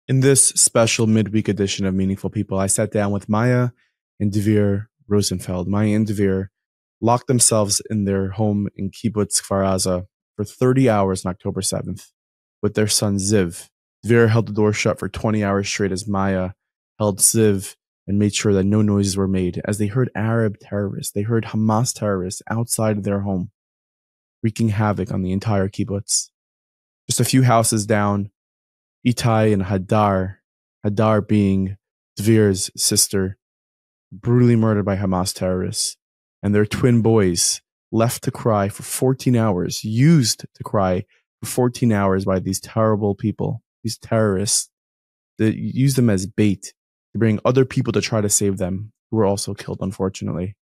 In this special midweek edition of Meaningful People, I sat down with Maya and Dvir Rosenfeld. Maya and Dvir locked themselves in their home in Kibbutz Kfar Aza for 30 hours on October 7th with their son Ziv. Dvir held the door shut for 20 hours straight as Maya held Ziv and made sure that no noises were made as they heard Arab terrorists, they heard Hamas terrorists outside of their home, wreaking havoc on the entire kibbutz. Just a few houses down, Itay and Hadar being Dvir's sister, brutally murdered by Hamas terrorists, and their twin boys left to cry for 14 hours, used to cry for 14 hours by these terrible people, these terrorists that use them as bait to bring other people to try to save them, who were also killed, unfortunately.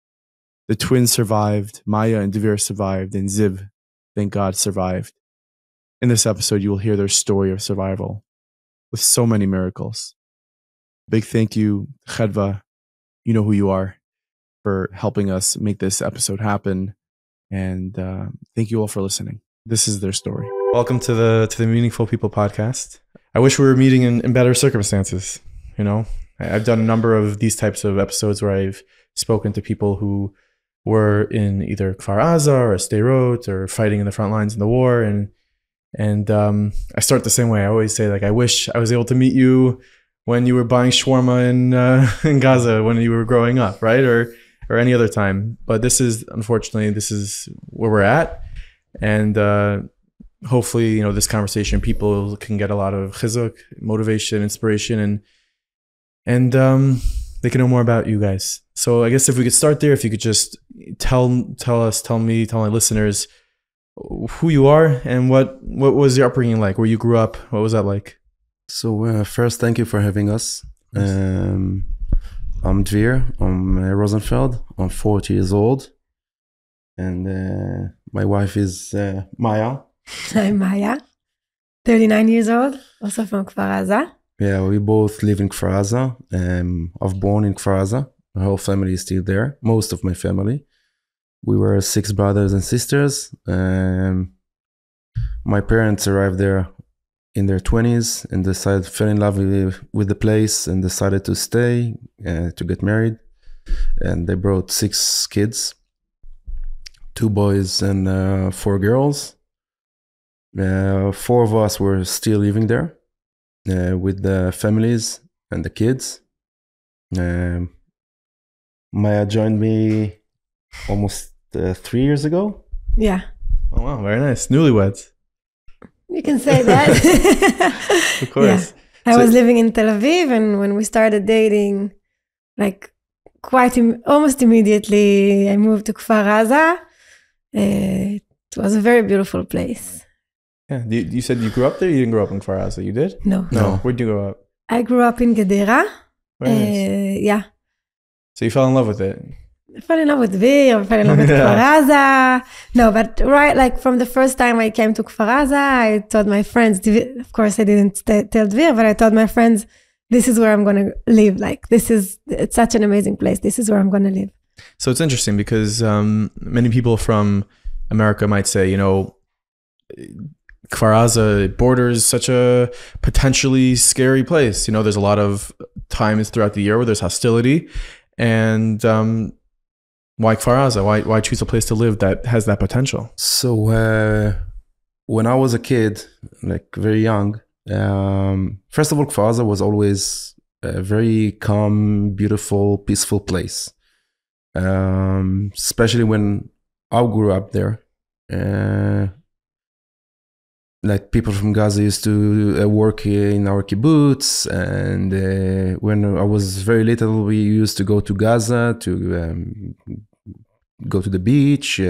The twins survived, Maya and Dvir survived, and Ziv, thank God, survived. In this episode, you will hear their story of survival with so many miracles. Big thank you, Chedva, you know who you are, for helping us make this episode happen. And thank you all for listening. This is their story. Welcome to the Meaningful People podcast. I wish we were meeting in better circumstances. You know, I've done a number of these types of episodes where I've spoken to people who were in either Kfar Aza or Sderot or fighting in the front lines in the war. And I start the same way. I always say, like, I wish I was able to meet you when you were buying shawarma in Gaza when you were growing up, right? Or any other time. But this is, unfortunately, this is where we're at. And hopefully, this conversation, people can get a lot of chizuk, motivation, inspiration, and they can know more about you guys. So I guess if we could start there, if you could just tell me, tell my listeners who you are and what was your upbringing like, where you grew up, what was that like? So first, thank you for having us. I'm Dvir, I'm Rosenfeld, I'm 40 years old, and my wife is Maya. I'm Maya, 39 years old, also from Kfar Aza. Yeah, we both live in Kfar Aza. I was born in Kfar Aza. My whole family is still there, most of my family. We were 6 brothers and sisters. My parents arrived there in their 20s and fell in love with the place and decided to stay, to get married. And they brought 6 kids, 2 boys and 4 girls. 4 of us were still living there with the families and the kids. Maya joined me almost 3 years ago. Yeah. Oh wow, very nice. Newlyweds. You can say that. Of course. Yeah. I was living in Tel Aviv, and when we started dating, like almost immediately, I moved to Kfar Aza. It was a very beautiful place. Yeah. You said you grew up there? You didn't grow up in Kfar Aza, you did? No. Where'd you grow up? I grew up in Gedera. Nice. Yeah. So you fell in love with it? I fell in love with Dvir, I fell in love with Kfar Aza. No, but like from the first time I came to Kfar Aza, I told my friends, of course I didn't tell Dvir, but I told my friends, this is where I'm going to live. Like, it's such an amazing place. This is where I'm going to live. So it's interesting because many people from America might say, Kfar Aza borders such a potentially scary place. There's a lot of times throughout the year where there's hostility. And why Kfar Aza? Why choose a place to live that has that potential? So when I was a kid, like very young, first of all, Kfar Aza was always a very calm, beautiful, peaceful place. Especially when I grew up there. Like people from Gaza used to work in our kibbutz, and when I was very little, we used to go to Gaza to go to the beach,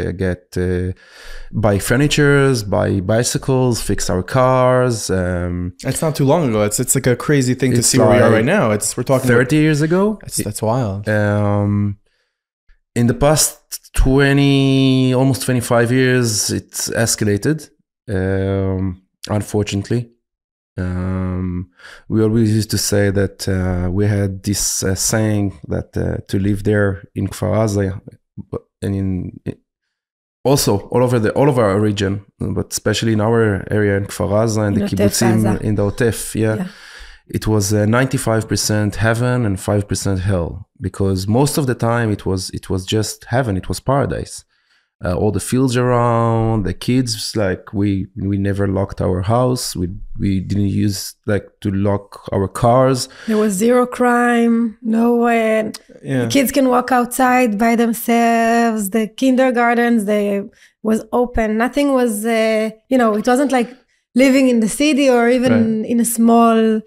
buy furnitures, buy bicycles, fix our cars. It's not too long ago. It's like a crazy thing to see where we are right now. We're talking 30 years ago. That's wild. In the past 20, almost 25 years, it's escalated. Unfortunately, we always used to say that we had this saying that to live there in Kfar Aza, and also all over our region, but especially in our area in Kfar Aza and the kibbutzim in the Otef, it was 95% heaven and 5% hell, because most of the time it was just heaven. It was paradise. All the fields around, the kids, like we never locked our house. We didn't use like to lock our cars. There was zero crime. No way. The kids can walk outside by themselves. The kindergartens, they was open. Nothing was, it wasn't like living in the city or even in a small,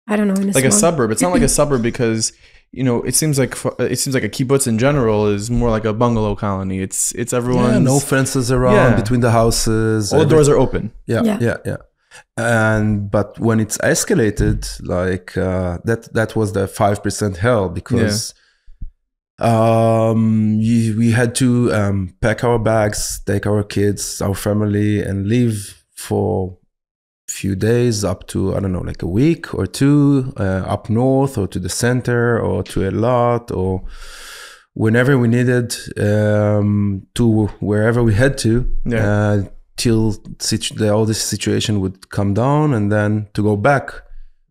I don't know, a suburb. It's not like a suburb because it seems like a kibbutz in general is more like a bungalow colony. It's everyone's... Yeah, no fences around between the houses. All the doors are open. Yeah. But when it's escalated, like that was the 5% hell, because we had to pack our bags, take our kids, our family, and leave for few days, up to, I don't know, like a week or two, up north or to the center or to a lot, or whenever we needed, to wherever we had to, till all this situation would come down, and then to go back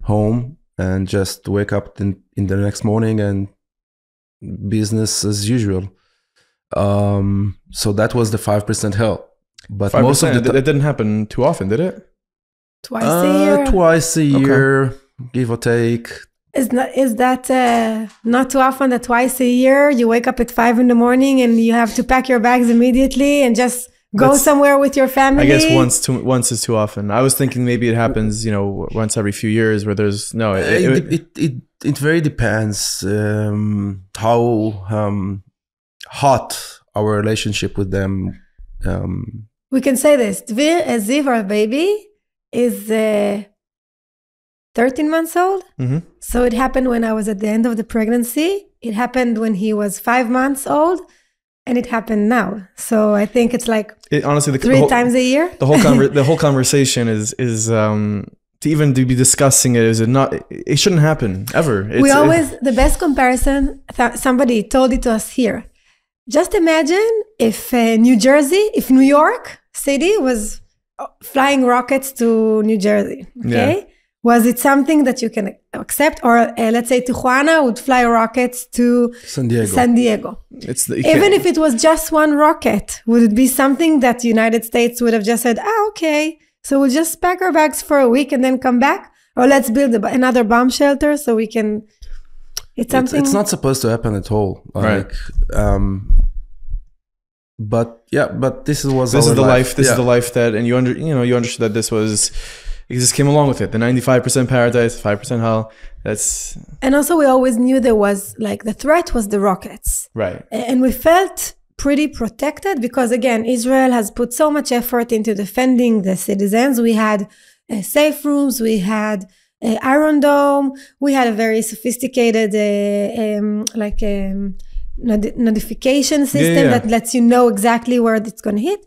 home and just wake up in the next morning and business as usual. So that was the 5% hell. But 5%, most of it didn't happen too often, did it? Twice a year? Twice a year, give or take. Is that not too often that twice a year you wake up at 5 a.m. and you have to pack your bags immediately and just go somewhere with your family? I guess once is too often. I was thinking maybe it happens, once every few years where there's no. It very depends how hot our relationship with them. We can say this: Ziv, our baby, is 13 months old. Mm-hmm. So it happened when I was at the end of the pregnancy. It happened when he was 5 months old, and it happened now. So I think it's like honestly, three times a year. The whole conversation is to even to be discussing it is not. It shouldn't happen ever. The best comparison. Somebody told it to us here. Just imagine if New York City was flying rockets to New Jersey, okay? Yeah. Was it something that you can accept? Or let's say Tijuana would fly rockets to San Diego. Even if it was just one rocket, would it be something that the United States would have just said, okay, so we'll just pack our bags for a week and then come back? Or let's build another bomb shelter so we can... It's something... It's not supposed to happen at all. Like, right. But this is the life. This is the life that, and you understood that it just came along with it. The 95% paradise, 5% hell. And also we always knew there was like the threat was the rockets, right? And we felt pretty protected because again, Israel has put so much effort into defending the citizens. We had safe rooms, we had Iron Dome, we had a very sophisticated notification system that lets you know exactly where it's going to hit.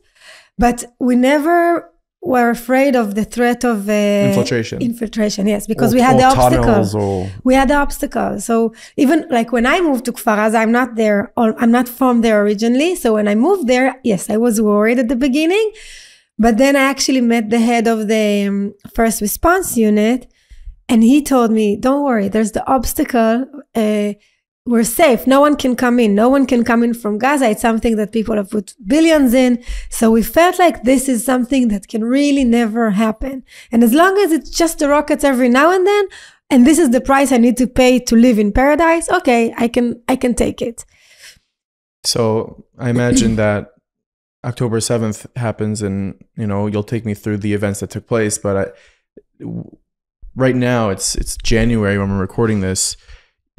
But we never were afraid of the threat of infiltration, yes, because we had the obstacle. We had the obstacle. So even like when I moved to Kfar Aza, I'm not there, I'm not from there originally. So when I moved there, yes, I was worried at the beginning. But then I actually met the head of the first response unit, and he told me, don't worry, there's the obstacle. We're safe. No one can come in. No one can come in from Gaza. It's something that people have put billions in. So we felt like this is something that can really never happen. And as long as it's just the rockets every now and then, and this is the price I need to pay to live in paradise, okay, I can take it. So I imagine that October 7th happens and, you'll take me through the events that took place. But right now it's January when we're recording this.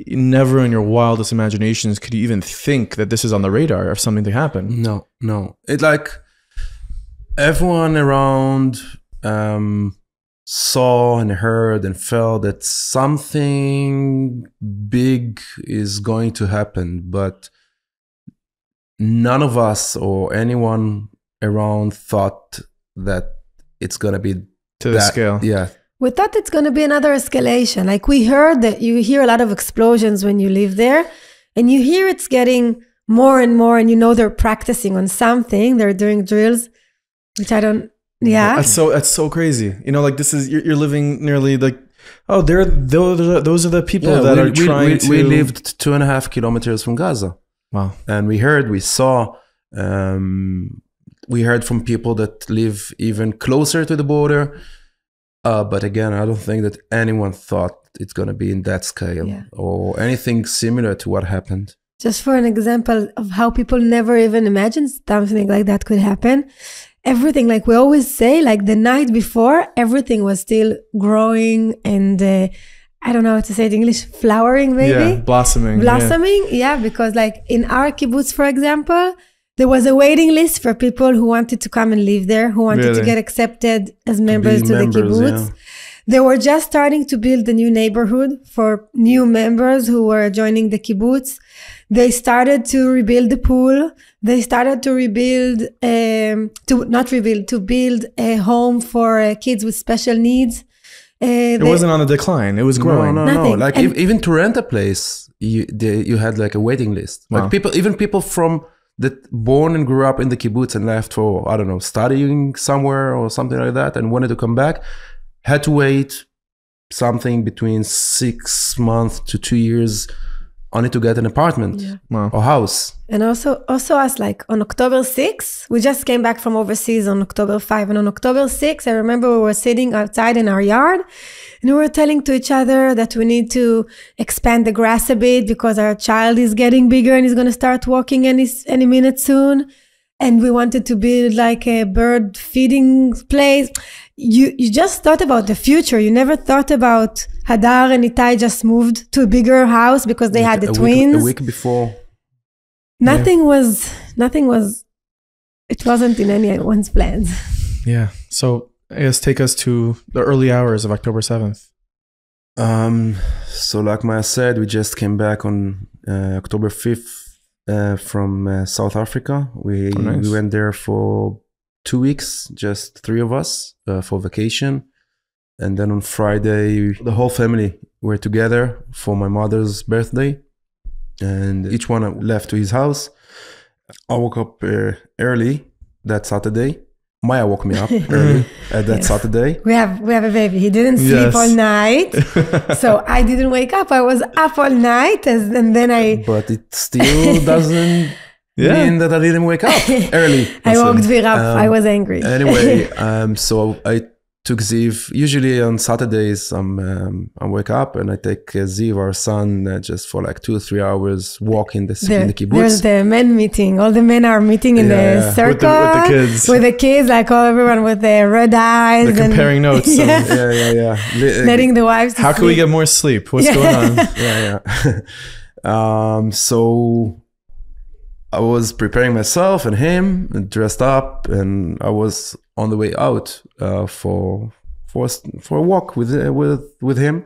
Never in your wildest imaginations could you even think that this is on the radar of something to happen. No. It's like everyone around saw and heard and felt that something big is going to happen, but none of us or anyone around thought that it's going to be to the scale. Yeah. We thought it's going to be another escalation. Like we heard that you hear a lot of explosions when you live there, and you hear it's getting more and more, and they're practicing on something. They're doing drills, which I don't. Yeah, that's so crazy. Like this is you're living nearly like Oh, those are the people that are trying to... We lived 2.5 kilometers from Gaza. Wow. And we saw, we heard from people that live even closer to the border. But again, I don't think that anyone thought it's going to be in that scale or anything similar to what happened. Just for an example of how people never even imagined something like that could happen. Everything, like we always say, like the night before, everything was still growing and I don't know how to say it in English, flowering maybe? Yeah, blossoming. Because like in our kibbutz, for example, there was a waiting list for people who wanted to come and live there, who wanted to get accepted as members to the kibbutz. Yeah. They were just starting to build a new neighborhood for new members who were joining the kibbutz. They started to rebuild the pool. They started to build a home for kids with special needs. It wasn't on a decline. It was growing. No. Like even to rent a place, you had like a waiting list. Like people from that born and grew up in the kibbutz and left for, I don't know, studying somewhere or something like that and wanted to come back, had to wait something between 6 months to 2 years only to get an apartment or house. And also us, like on October 6, we just came back from overseas on October 5. And on October 6, I remember we were sitting outside in our yard and we were telling to each other that we need to expand the grass a bit because our child is getting bigger and he's going to start walking any minute soon. And we wanted to build like a bird feeding place. You just thought about the future. You never thought about Hadar and Itay just moved to a bigger house because they had the twins. A week before. Nothing was, it wasn't in anyone's plans. Yeah. So I guess take us to the early hours of October 7th. So like Maya said, we just came back on October 5th from South Africa. We went there for 2 weeks, just 3 of us for vacation. And then on Friday, the whole family were together for my mother's birthday. And each one left to his house. I woke up early that Saturday. Maya woke me up early at that Saturday. We have a baby. He didn't sleep all night. So I didn't wake up. I was up all night and then But it still doesn't mean that I didn't wake up early. I woke Dvir up. I was angry. Anyway, so I took Ziv. Usually on Saturdays, I wake up and I take Ziv, our son, just for like 2 or 3 hours walk in the kibbutz. There's the men meeting. All the men are meeting in the circle with the kids, like everyone with the red eyes. They're comparing notes. Letting the wives. How can we get more sleep? What's going on? So I was preparing myself and him, and dressed up, and I was on the way out for a walk with him.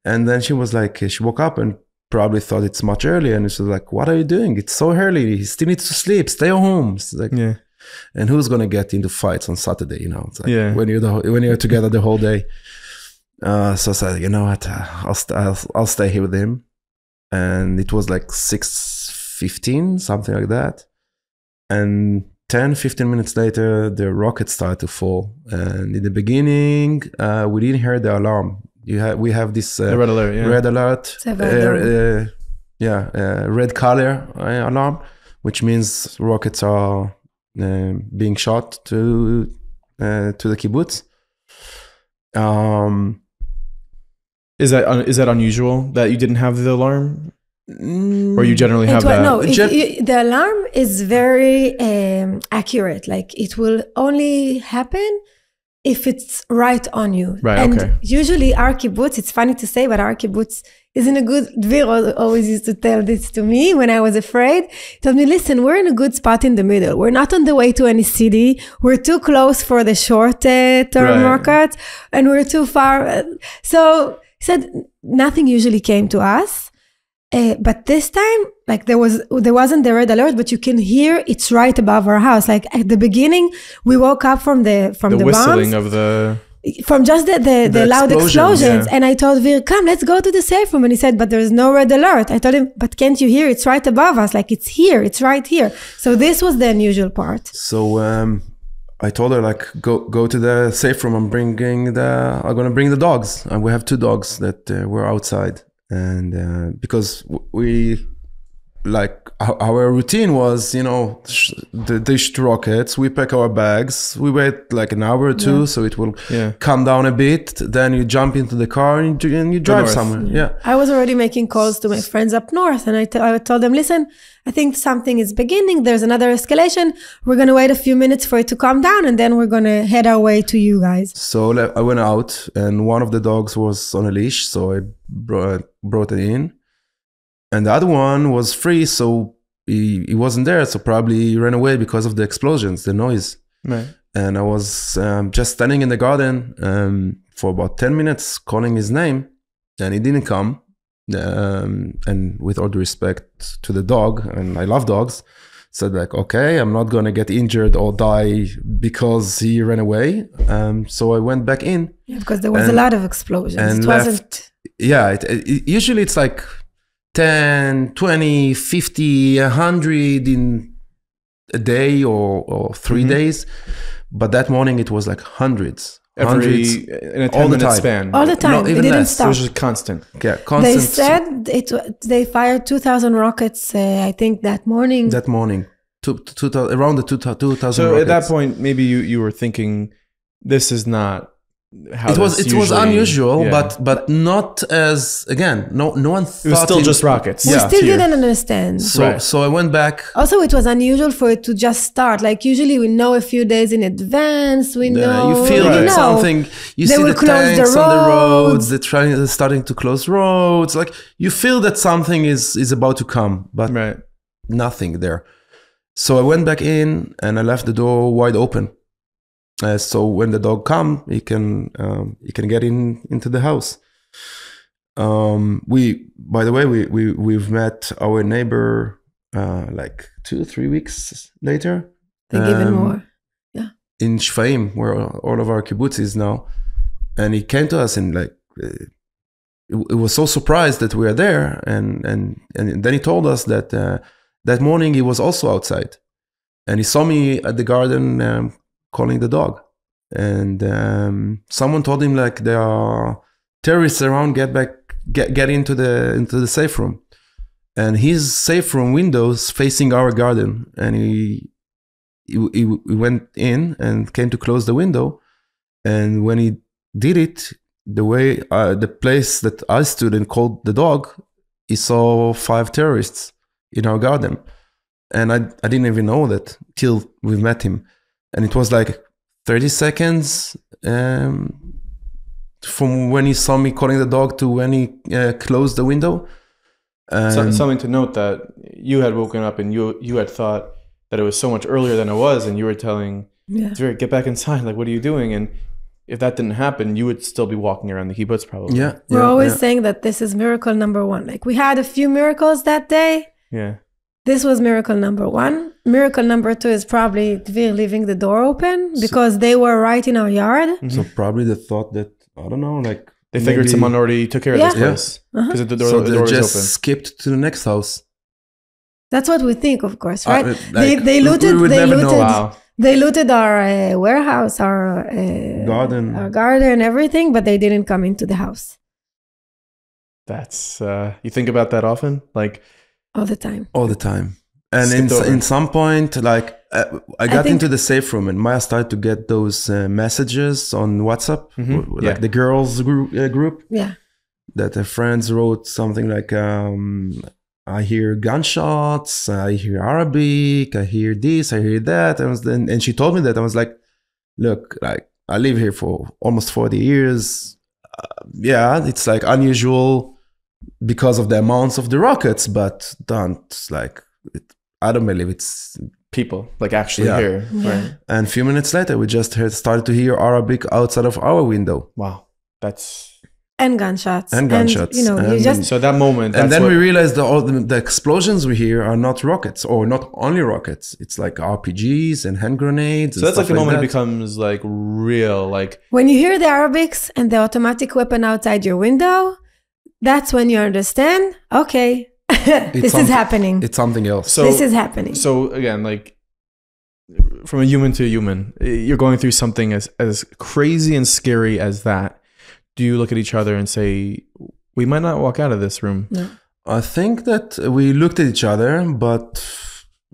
And then she was like, she woke up and probably thought it's much earlier, and she was like, "What are you doing? It's so early. He still needs to sleep. Stay home." It's like, and who's gonna get into fights on Saturday? You know, it's like when you're together the whole day. So I said, you know what? I'll stay here with him. And it was like 6:15, something like that. And 10-15 minutes later, the rockets started to fall. And in the beginning, we didn't hear the alarm. We have this red alert, red color alarm, which means rockets are being shot to the kibbutz. Is that unusual that you didn't have the alarm? Or you generally have that? No, the alarm is very accurate. Like it will only happen if it's right on you. Right, and usually our kibbutz, it's funny to say, but our kibbutz isn't a good... Dvir always used to tell this to me when I was afraid. He told me, listen, we're in a good spot in the middle. We're not on the way to any city. We're too close for the short-term rockets, and we're too far. So he said nothing usually came to us. But this time, like there wasn't the red alert, but you can hear it's right above our house. Like at the beginning, we woke up from the whistling bombs, from just the loud explosions. And I told Vir, come, let's go to the safe room. And he said, but there's no red alert. I told him, but can't you hear? It's right above us. Like it's here. It's right here. So this was the unusual part. So I told her like go to the safe room. I'm gonna bring the dogs, and we have 2 dogs that were outside, and because we like our routine was, you know, they shoot rockets. We pack our bags. We wait like an hour or 2, so it will calm down a bit. Then you jump into the car and you drive somewhere. Yeah. I was already making calls to my friends up north, and I told them, listen, I think something is beginning. There's another escalation. We're going to wait a few minutes for it to calm down, and then we're going to head our way to you guys. So I went out, and one of the dogs was on a leash, so I brought it in. And the other one was free, so he wasn't there. So probably he ran away because of the explosions, the noise. Right. And I was just standing in the garden for about 10 minutes calling his name, and he didn't come. And with all due respect to the dog, and I love dogs, said like, okay, I'm not going to get injured or die because he ran away. So I went back in. Yeah, because there was a lot of explosions. And it wasn't... Yeah, usually it's like 10, 20, 50, 100 in a day or 3 days. But that morning it was like hundreds. In a 10-minute span. All the time. It didn't stop. It was just constant. Yeah, constant. They said they fired 2,000 rockets, I think, that morning. That morning. Around the 2,000 So rockets. at that point, maybe you were thinking, this is not how it was unusual, but not as, again, no one thought it was still just rockets. We still didn't understand. So I went back. Also, it was unusual for it to just start. Like usually we know a few days in advance. We know. You feel that something, you see the tanks on the roads, they're starting to close roads. Like you feel that something is about to come, but nothing there. So I went back in and I left the door wide open. So when the dog come, he can get into the house. By the way, we've met our neighbor like 2-3 weeks later. I think even more. Yeah. In Shfaim, where all of our kibbutz is now, and he came to us and like it was so surprised that we are there, and then he told us that that morning he was also outside, and he saw me at the garden. Calling the dog, and someone told him like there are terrorists around. Get into the safe room, and his safe room windows facing our garden, and he went in and came to close the window, and when he did it, the way the place that I stood and called the dog, he saw 5 terrorists in our garden, and I didn't even know that till we met him. And it was like 30 seconds from when he saw me calling the dog to when he closed the window. Something to note that you had woken up and you had thought that it was so much earlier than it was, and you were telling Dvir, get back inside. Like, what are you doing? And if that didn't happen, you would still be walking around the kibbutz probably. Yeah, we're always saying that this is miracle number 1. Like we had a few miracles that day. Yeah. This was miracle number 1. Miracle number 2 is probably Dvir leaving the door open because they were right in our yard. Mm-hmm. So probably the thought that, I don't know, like... They figured someone already took care of this place. Because the door was just open. Skipped to the next house. That's what we think, of course, right? They looted our warehouse, our garden, everything, but they didn't come into the house. That's... you think about that often? Like... All the time. All the time. And in some point, like I got into the safe room and Maya started to get those messages on WhatsApp, like the girls group. Yeah. That her friends wrote something like, I hear gunshots, I hear Arabic, I hear this, I hear that. And she told me that. I was like, look, like I live here for almost 40 years. It's like unusual because of the amounts of the rockets, but I don't believe it's people like actually here. Right. And a few minutes later, we just started to hear Arabic outside of our window. Wow, that's and gunshots. And so that moment, and then we realized that all the explosions we hear are not rockets, or not only rockets. It's like RPGs and hand grenades. So that's like the moment it becomes like real, like when you hear the Arabics and the automatic weapon outside your window. That's when you understand, okay, this is happening. It's something else. This is happening. So again, like from a human to a human, you're going through something as crazy and scary as that. Do you look at each other and say, we might not walk out of this room? No. I think that we looked at each other, but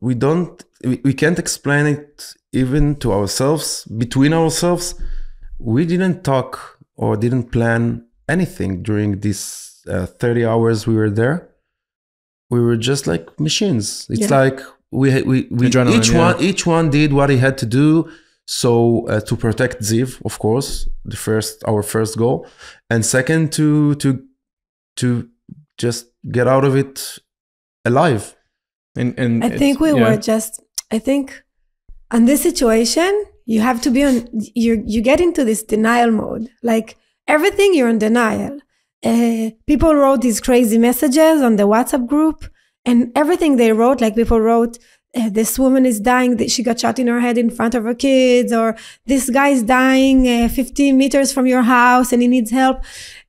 we can't explain it even to ourselves, between ourselves. We didn't talk or didn't plan anything during these 30 hours we were there. We were just like machines. It's like we each one did what he had to do. So to protect Ziv, of course, our first goal, and second to just get out of it alive. And I think we were just. I think on this situation, you have to be on. You get into this denial mode. Like everything, you're in denial. People wrote these crazy messages on the WhatsApp group, and everything they wrote, like people wrote, this woman is dying, she got shot in her head in front of her kids, or this guy is dying 15 meters from your house and he needs help,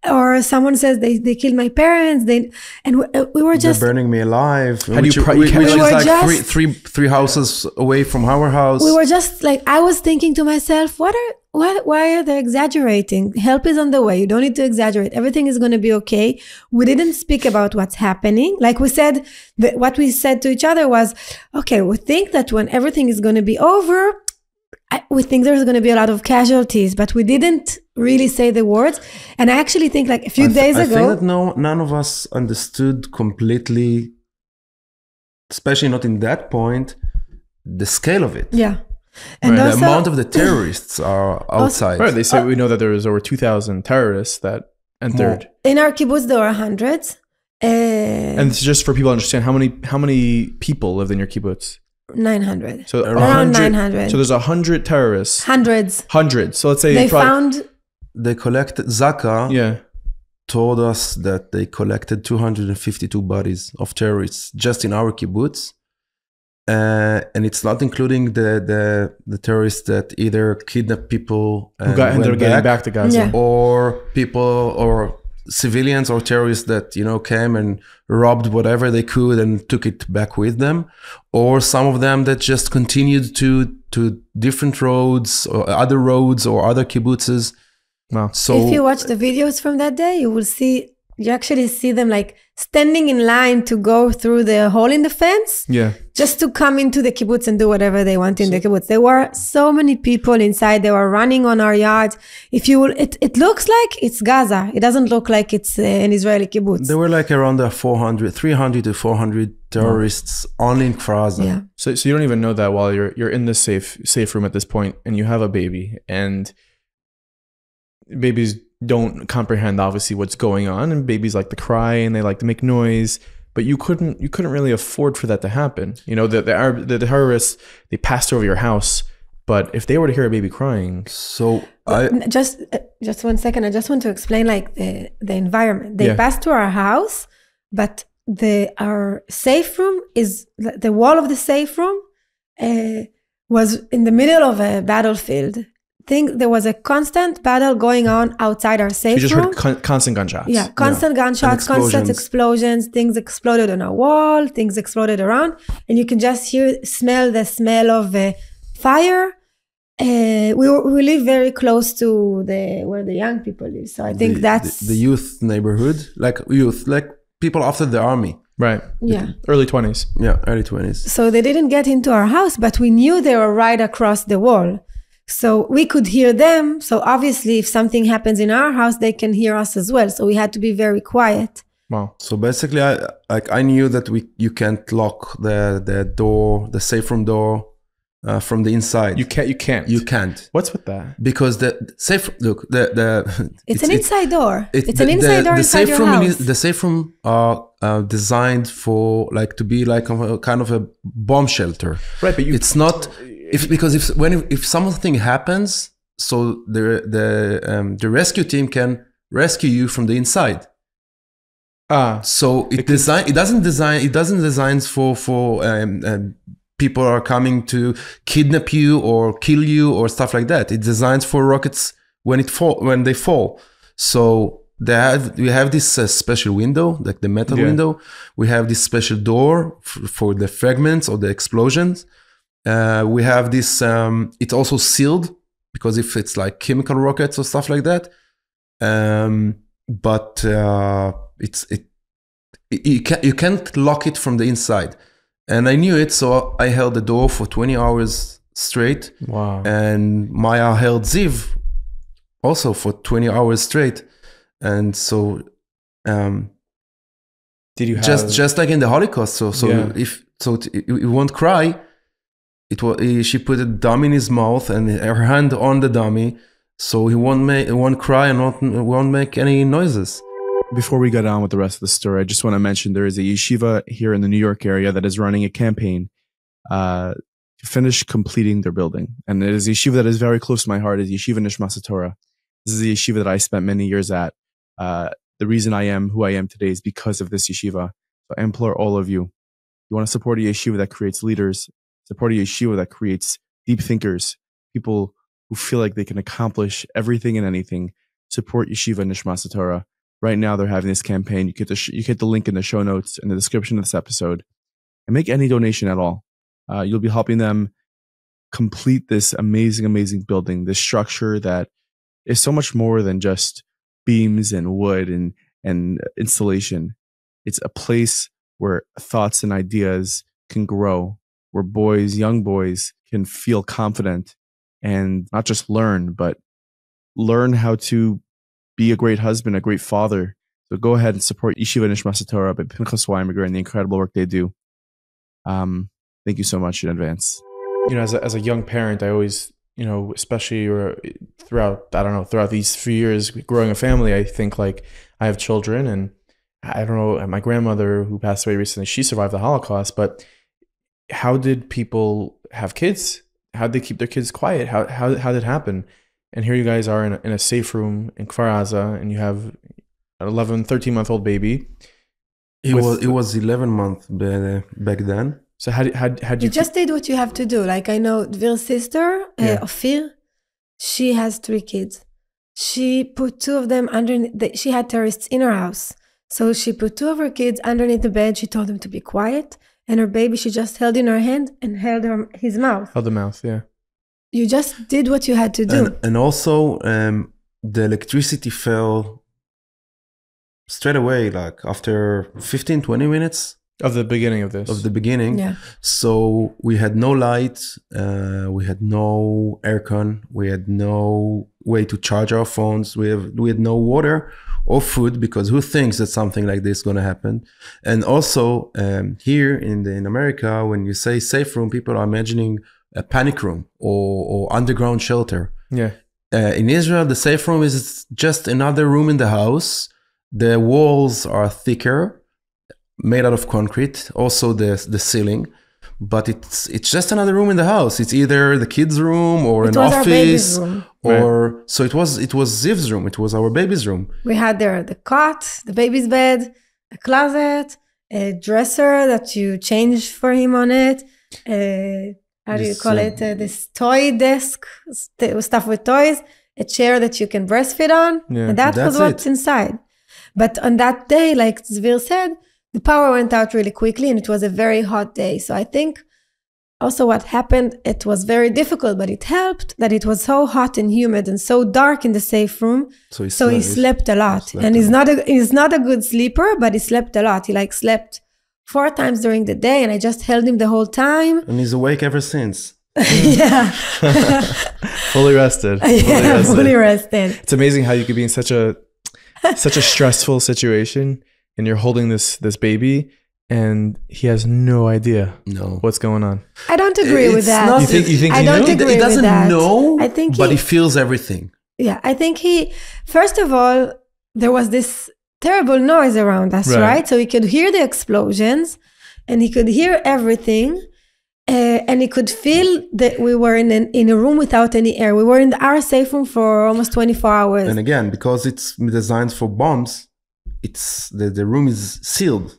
or someone says they killed my parents, we were just... They're burning me alive, which is like three houses away from our house. We were just like, I was thinking to myself, why are they exaggerating? Help is on the way. You don't need to exaggerate. Everything is going to be okay. We didn't speak about what's happening. Like we said, what we said to each other was, okay, we think that when everything is going to be over, we think there's going to be a lot of casualties, but we didn't really say the words. And I actually think like a few days ago... I think that none of us understood completely, especially not in that point, the scale of it. Yeah. And the amount of the terrorists are outside. Right, they say we know that there was over 2,000 terrorists that entered. In our kibbutz, there were hundreds. And it's just for people to understand, how many people lived in your kibbutz? 900. So around 900. So there's 100 terrorists. Hundreds. So let's say they collected. Zaka told us that they collected 252 bodies of terrorists just in our kibbutz. And it's not including the terrorists that either kidnapped people and ended up getting back to Gaza, or people or civilians or terrorists that came and robbed whatever they could and took it back with them, or some of them that just continued to different roads or other kibbutzes. Wow. So if you watch the videos from that day, you actually see them like standing in line to go through the hole in the fence, just to come into the kibbutz and do whatever they want in the kibbutz. There were so many people inside. They were running on our yards. It looks like it's Gaza. It doesn't look like it's an Israeli kibbutz. There were like around 300 to 400 terrorists only in Kfar Aza. Yeah. So you don't even know that while you're in the safe room at this point, and you have a baby, and babies don't comprehend obviously what's going on, and babies like to cry and they like to make noise, but you couldn't really afford for that to happen. The terrorists, they passed over your house, but if they were to hear a baby crying, just 1 second, I just want to explain like the environment. They passed to our house, but our safe room is the wall of the safe room was in the middle of a battlefield. There was a constant battle going on outside our safe room. You just heard constant gunshots. Yeah, constant gunshots, constant explosions. Things exploded on our wall. Things exploded around, and you can just smell the smell of fire. We live very close to where the young people live, so I think that's the youth neighborhood, like people after the army. Right. Yeah. Early 20s. Yeah, early 20s. So they didn't get into our house, but we knew they were right across the wall. So we could hear them. So obviously, if something happens in our house, they can hear us as well. So we had to be very quiet. Wow. So basically, I knew that you can't lock the door, the safe room door, from the inside. You can't. You can't. What's with that? Because the safe it's an inside door. It's an inside door inside your house. The safe room are designed for to be like a kind of a bomb shelter. Right, but it's not. If something happens, so the rescue team can rescue you from the inside. So it doesn't design for people are coming to kidnap you or kill you or stuff like that. It designs for rockets when they fall. So we have this special window, like the metal window. We have this special door for the fragments or the explosions. We have this, it's also sealed because if it's like chemical rockets or stuff like that. But you can't lock it from the inside. And I knew it, so I held the door for 20 hours straight. Wow. And Maya held Ziv also for 20 hours straight. And so did you have just like in the Holocaust? So Yeah. if he won't cry, she put a dummy in his mouth and her hand on the dummy, so he won't cry and won't make any noises. Before we get on with the rest of the story, I just want to mention there is a yeshiva here in the New York area that is running a campaign to finish completing their building. And it is a yeshiva that is very close to my heart, is Yeshiva Nishmas Hatorah. This is a yeshiva that I spent many years at. The reason I am who I am today is because of this yeshiva. So I implore all of you, you want to support a yeshiva that creates leaders, support a yeshiva that creates deep thinkers, people who feel like they can accomplish everything and anything. Support Yeshiva Nishmas Hatorah. Right now, they're having this campaign. You get the link in the show notes in the description of this episode, and make any donation at all. You'll be helping them complete this amazing, amazing building, this structure that is so much more than just beams and wood and installation. It's a place where thoughts and ideas can grow, where young boys can feel confident and not just learn, but learn how to be a great husband, a great father. So go ahead and support Yeshiva Nishmas Hatorah by Pinchas Weimager and the incredible work they do. Thank you so much in advance. As a young parent, I always, especially throughout these few years growing a family, I think like I have children, and I don't know, my grandmother who passed away recently, she survived the Holocaust, but how did people have kids? How did they keep their kids quiet? How did it happen? And here you guys are in a safe room in Kfar Aza, and you have an 11, 13-month-old baby. It was 11 months back then. So how did you just did what you have to do. Like I know Dvir's sister, Ofir, she has 3 kids. She put 2 of them underneath. She had terrorists in her house. So she put 2 of her kids underneath the bed. She told them to be quiet. And her baby, she just held in her hand and held his mouth. Held the mouth, yeah. You just did what you had to do. And also, the electricity fell straight away, like after 15, 20 minutes. Of the beginning of this. Of the beginning. Yeah. So we had no light, we had no aircon, we had no way to charge our phones, we had no water or food, because who thinks that something like this is going to happen? And also, here in America, when you say safe room, people are imagining a panic room or underground shelter. Yeah. In Israel, the safe room is just another room in the house. The walls are thicker, made out of concrete. Also, the ceiling, but it's just another room in the house. It's either the kids' room or an office, our baby's room. Or right. So it was Ziv's room. It was our baby's room. We had there the cot, the baby's bed, a closet, a dresser that you change for him on it. How do you call it? This toy desk, stuff with toys, a chair that you can breastfeed on. Yeah, and that was what's inside. But on that day, like Dvir said, the power went out really quickly and it was a very hot day. So I think also what happened, it was very difficult, but it helped that it was so hot and humid and so dark in the safe room. So he slept a lot. And he's not a good sleeper, but he slept a lot. He slept 4 times during the day, and I just held him the whole time. And he's awake ever since. Yeah. Fully rested. Fully rested. It's amazing how you could be in such a stressful situation, and you're holding this baby, and he has no idea what's going on. I don't agree with that. You think I don't agree he doesn't with that. know, I think but he feels everything. Yeah, I think first of all, there was this terrible noise around us, right? So he could hear the explosions, and he could hear everything, and he could feel that we were in a room without any air. We were in our safe room for almost 24 hours. And again, because it's designed for bombs, it's the room is sealed,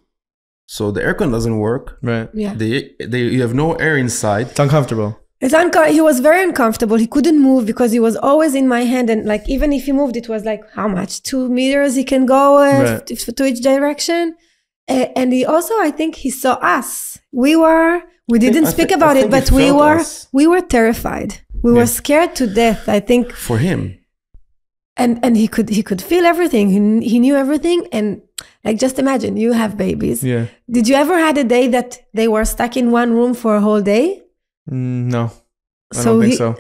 so the aircon doesn't work. Right. Yeah. You have no air inside. It's uncomfortable. He was very uncomfortable. He couldn't move because he was always in my hand, and like even if he moved, it was like how much 2 meters he can go to each direction. And he also, I think he saw us. We didn't speak about it, but we were terrified. We were scared to death, I think. For him. And he could feel everything. He knew everything. And like, just imagine, you have babies. Yeah. Did you ever had a day that they were stuck in one room for a whole day? No, I don't think so.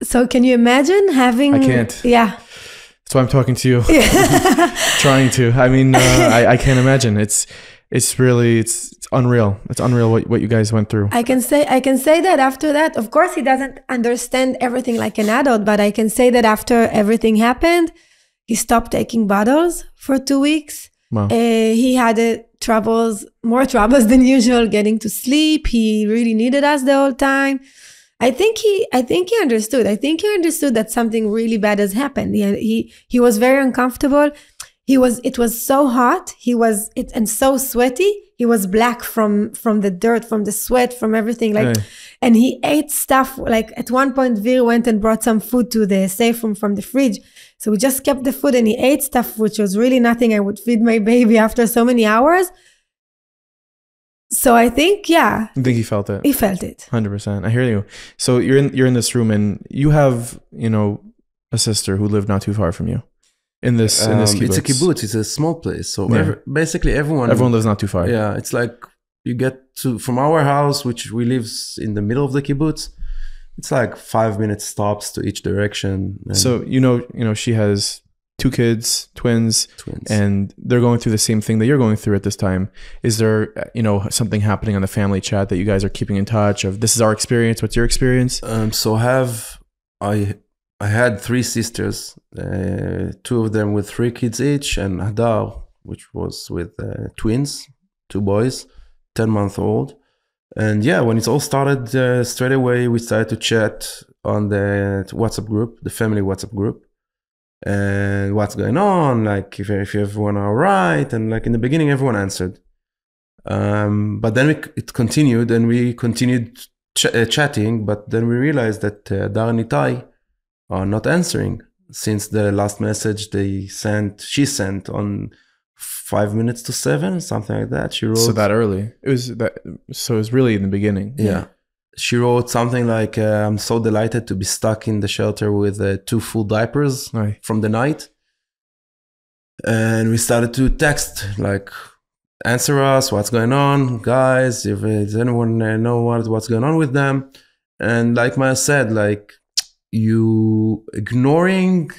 So can you imagine having? I can't. Yeah. That's why I'm talking to you. Trying to. I mean, I can't imagine. It's unreal. It's unreal what you guys went through. I can say that after that, of course, he doesn't understand everything like an adult, but I can say that after everything happened, he stopped taking bottles for 2 weeks. Wow. He had more troubles than usual getting to sleep. He really needed us the whole time. I think he understood. I think he understood that something really bad has happened. He was very uncomfortable. It was so hot. And so sweaty. He was black from the dirt, from the sweat, from everything. And he ate stuff. Like at one point, Dvir went and brought some food to the safe room from the fridge. So we just kept the food and he ate stuff, which was really nothing I would feed my baby after so many hours. So I think, yeah. I think he felt it. He felt it. 100%. I hear you. So you're in this room and you have, a sister who lived not too far from you. In this kibbutz. It's a kibbutz. It's a small place. So basically everyone lives not too far. Yeah. It's like you get from our house, which we live in the middle of the kibbutz. It's like 5-minute stops to each direction. So, she has 2 kids, twins, and they're going through the same thing that you're going through at this time. Is there, something happening on the family chat that you guys are keeping in touch of? This is our experience. What's your experience? I had 3 sisters, 2 of them with 3 kids each, and Hadar, which was with twins, 2 boys, 10-month-old. And yeah, when it all started, straight away we started to chat on the WhatsApp group, the family WhatsApp group. And what's going on, like if everyone are all right, and like in the beginning everyone answered, but then it continued and we continued chatting, but then we realized that Hadar and Itay are not answering since the last message she sent on 5 minutes to 7, something like that. She wrote, so that early. So it was really in the beginning. Yeah. She wrote something like, I'm so delighted to be stuck in the shelter with 2 full diapers from the night. And we started to text, like, answer us, what's going on, guys, does anyone know what's going on with them? And like Maya said, like, you ignoring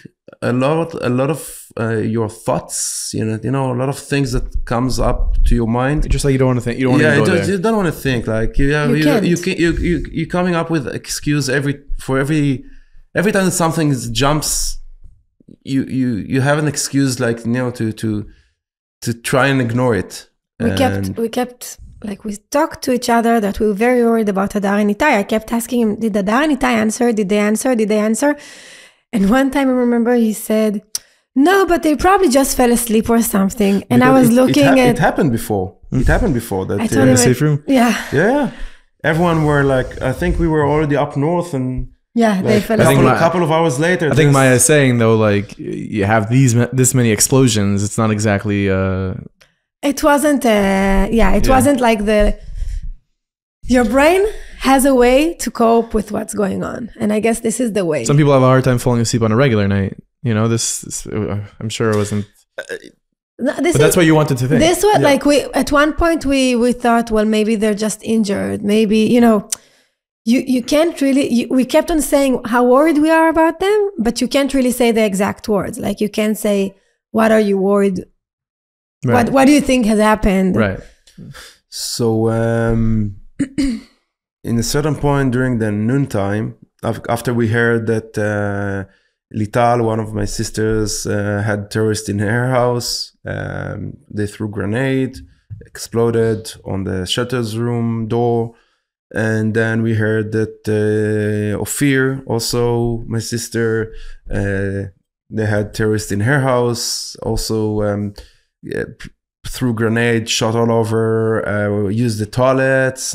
a lot of your thoughts, a lot of things that comes up to your mind. Just like you don't want to think. You don't want to go there. You don't want to think. Like you're coming up with excuse every time that something jumps, you have an excuse, like to try and ignore it. We kept like, we talked to each other that we were very worried about Hadar and Itay. I kept asking him, did Hadar and Itay answer? Did they answer? Did they answer? And one time I remember he said, no, but they probably just fell asleep or something. And I was looking at... It happened before. It happened before. That, I told him, in the safe room? Yeah. Yeah. Everyone were like, I think we were already up north and... Yeah, like, they fell asleep. A couple of hours later. I think Maya is saying, though, like, you have this many explosions. It's not exactly... It wasn't... it wasn't like your brain has a way to cope with what's going on. And I guess this is the way. Some people have a hard time falling asleep on a regular night. This I'm sure it wasn't... but that's what you wanted to think. This was like, at one point we thought, well, maybe they're just injured. Maybe, you can't really... we kept on saying how worried we are about them, but you can't really say the exact words. Like, you can't say, what are you worried? Right. What do you think has happened? Right. So... in a certain point during the noontime, after we heard that Lital, one of my sisters, had terrorists in her house, they threw grenade, exploded on the shelter's room door, and then we heard that Ophir, also my sister, they had terrorists in her house, also threw grenades, shot all over, used the toilets,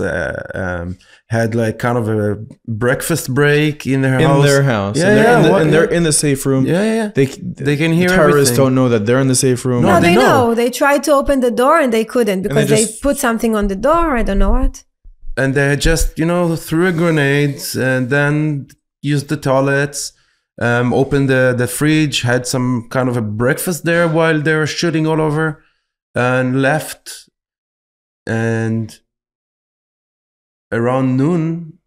had like kind of a breakfast break in their house. In their house. Yeah, and they're in the safe room. Yeah. They can hear the terrorists everything. don't know that they're in the safe room. No, they they know. know. They tried to open the door and they couldn't because they just- put something on the door. I don't know what. And they just, threw a grenade and then used the toilets, opened the fridge, had some kind of a breakfast there while they were shooting all over, and left. And around noon,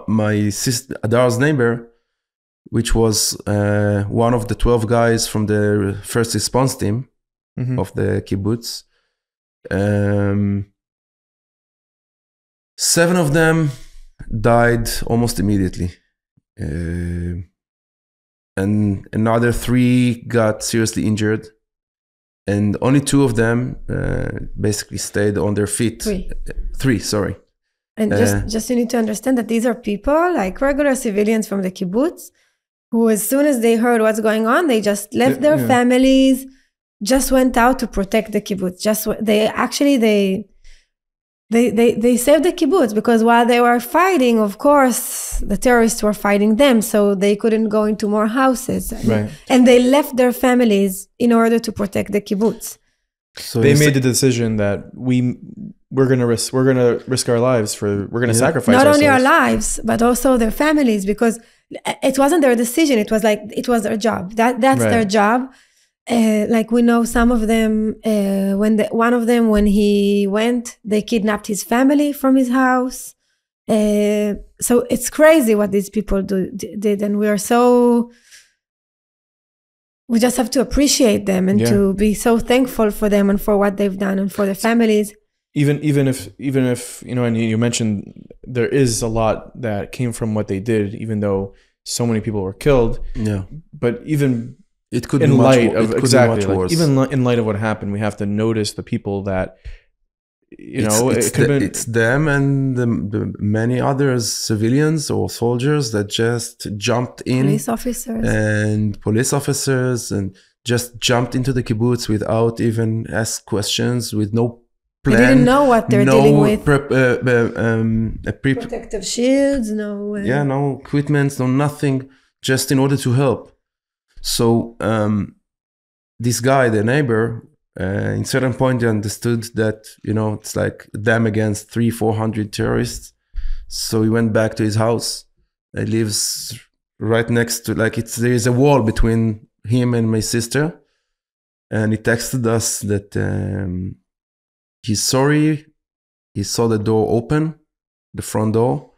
my sister, Hadar's neighbor, which was one of the 12 guys from the first response team of the kibbutz, 7 of them died almost immediately, and another 3 got seriously injured, and only 2 of them basically stayed on their feet. 3, sorry. And just you need to understand that these are people like regular civilians from the kibbutz who, as soon as they heard what's going on, they just left their families, just went out to protect the kibbutz. They saved the kibbutz because while they were fighting, of course, the terrorists were fighting them, so they couldn't go into more houses. Right. And they left their families in order to protect the kibbutz. So They made the decision that we're gonna risk our lives we're gonna sacrifice not only our ourselves. lives, but also their families, because it wasn't their decision. It was like, it was their job. That's their job. Like we know some of them, one of them, when he went, they kidnapped his family from his house. So it's crazy what these people did. And we just have to appreciate them and to be so thankful for them and for what they've done and for their families. Even if and you mentioned there is a lot that came from what they did, even though so many people were killed. Yeah. But even it could in be much, light of it could exactly be much worse. even in light of what happened, we have to notice the people that it's them and the many others, civilians or soldiers, that just jumped in, police officers, and just jumped into the kibbutz without even ask questions, with no plan. They didn't know what they're dealing with. Protective shields, no equipment, no nothing, just in order to help. So this guy, the neighbor, in certain point he understood that it's like them against 300-400 terrorists. So he went back to his house. He lives right next to, there is a wall between him and my sister, and he texted us that he's sorry. He saw the door open, the front door,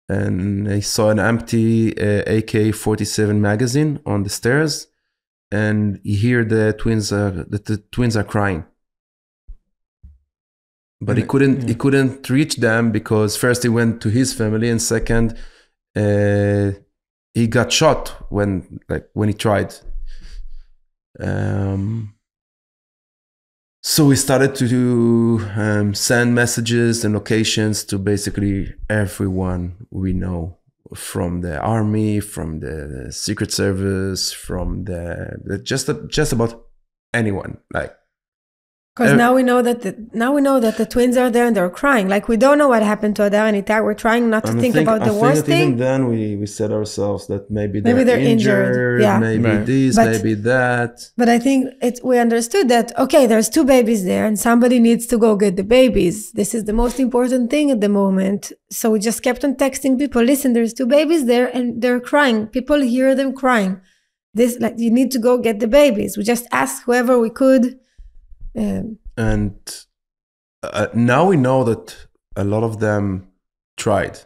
and he saw an empty AK-47 magazine on the stairs, and he heard the twins are crying. But he couldn't reach them because first he went to his family, and second, he got shot when he tried. So we started to send messages and locations to basically everyone we know, from the army, from the Secret Service, from just about anyone. Because now we know that the twins are there and they're crying. Like, we don't know what happened to Hadar and Itay. We're trying not to think about the worst thing. Even then we said ourselves that maybe they're injured. Yeah. Maybe this, maybe that. But I think we understood that, okay, there's 2 babies there and somebody needs to go get the babies. This is the most important thing at the moment. So we just kept on texting people, listen, there's 2 babies there and they're crying. People hear them crying. You need to go get the babies. We just asked whoever we could. And now we know that a lot of them tried.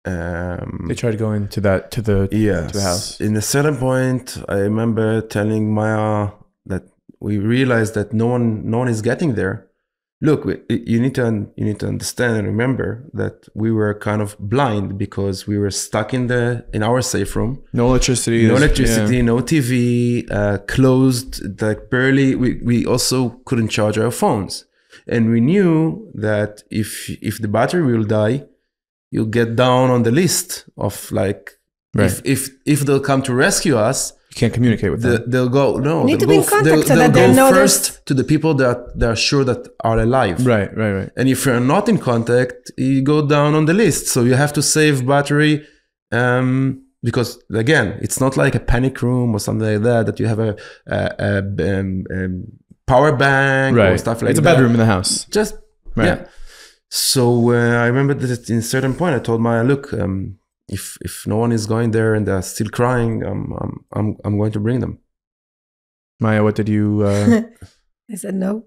They tried to go into to the house. In a certain point, I remember telling Maya that we realized that no one is getting there. Look, you need to understand and remember that we were kind of blind because we were stuck in our safe room. No electricity, no TV, closed, barely. We also couldn't charge our phones, and we knew that if the battery will die, you'll get down on the list of if they'll come to rescue us. You can't communicate with them. They'll go, no. Need to they'll be in go- contact so they'll that they go know first to the people that they're sure that are alive. Right. And if you're not in contact, you go down on the list. So you have to save battery. Because again, it's not like a panic room or something like that you have a power bank or stuff like that. It's a bedroom in the house. Just, yeah. So I remember that in a certain point, I told Maya, look, if no one is going there and they're still crying, I'm going to bring them. Maya, what did you... I said no.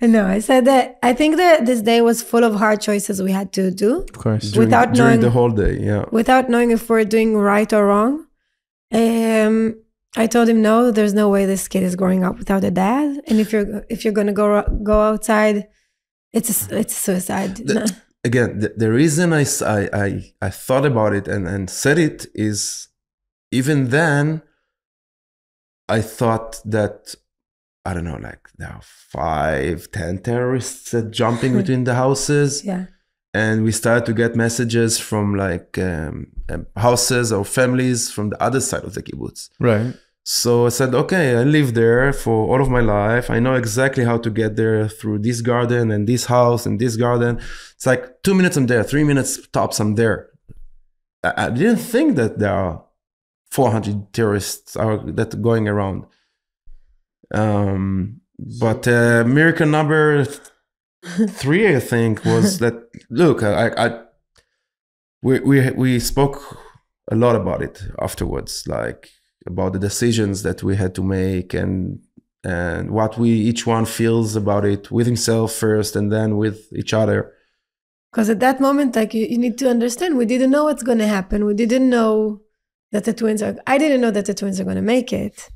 No, I said that I think that this day was full of hard choices we had to do. Of course. During the whole day, yeah. Without knowing if we're doing right or wrong. I told him, no, there's no way this kid is growing up without a dad. And if you're going to go outside, it's a suicide. Again, the reason I thought about it and said it is, even then, I thought that, I don't know, like there are 5-10 terrorists jumping between the houses. Yeah. And we started to get messages from like houses or families from the other side of the kibbutz. Right. So I said, okay, I lived there for all of my life. I know exactly how to get there through this garden and this house and this garden. It's like 2 minutes I'm there, 3 minutes tops I'm there. I didn't think that there are 400 terrorists that going around. But miracle number 3, I think, was that, look, we spoke a lot about it afterwards, like about the decisions that we had to make and what each one feels about it with himself first and then with each other. Because at that moment, like you need to understand, we didn't know what's going to happen. We didn't know that I didn't know that the twins are going to make it.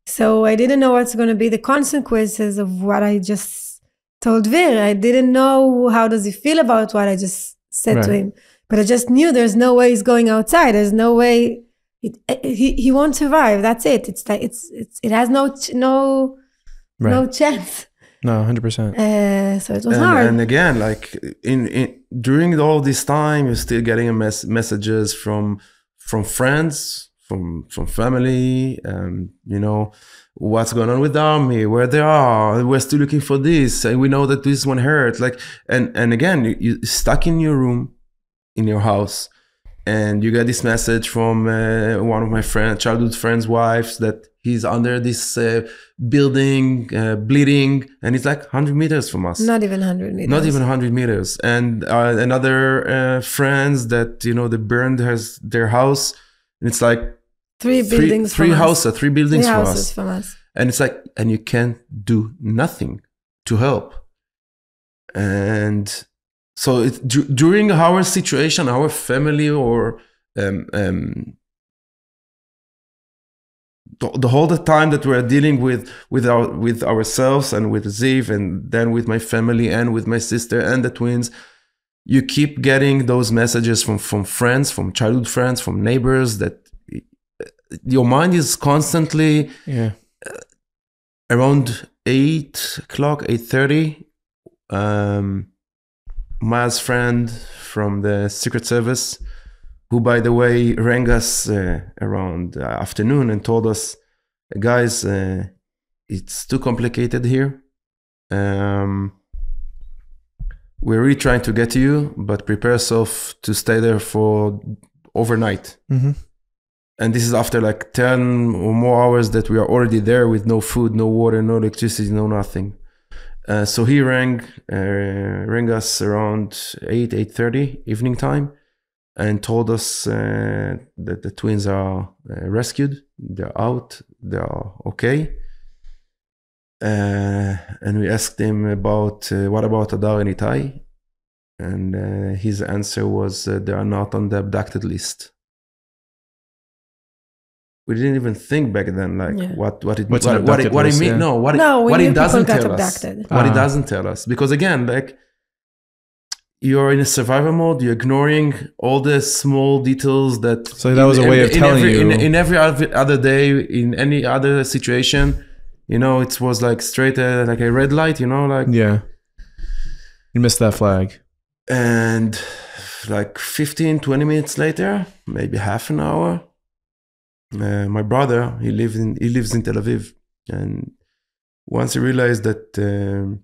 So I didn't know what's going to be the consequences of what I just told Dvir. I didn't know how does he feel about what I just said to him. But I just knew there's no way he's going outside. There's no way he won't survive. That's it. It's like it has no chance. No, 100%. So it was hard. And again, like during all this time, you're still getting messages from friends, from family, you know, what's going on with the army, where they are, we're still looking for this, and we know that this one hurt. Like, and again, you're stuck in your room, in your house, and you get this message from one of my childhood friends' wives that he's under this building, bleeding, and it's like 100 meters from us. Not even 100 meters. Not even 100 meters. And another friends that, you know, they burned their house, and it's like three buildings from us. And it's like, and you can't do nothing to help. And so it's during our situation, our family, or the whole time that we're dealing with ourselves and with Ziv, and then with my family and with my sister and the twins, you keep getting those messages from friends, from childhood friends, from neighbors, that your mind is constantly around 8 o'clock, 8:30. Maya's friend from the Secret Service, who, by the way, rang us around afternoon and told us, guys, it's too complicated here. We're really trying to get to you, but prepare yourself to stay there for overnight. Mm-hmm. And this is after like 10 or more hours that we are already there with no food, no water, no electricity, no nothing. So he rang us around 8:30 evening time, and told us that the twins are rescued. They're out. They are okay. And we asked him about what about Hadar and Itay, and his answer was they are not on the abducted list. We didn't even think back then, like what it means. What it doesn't tell us. What it doesn't tell us, because again, like, you're in a survival mode. You're ignoring all the small details that. So that was a way of telling you. In every other day, in any other situation, you know, it was like straight like a red light. You know, like you missed that flag. And like 15-20 minutes later, maybe half an hour, my brother, he lives in Tel Aviv, and once he realized that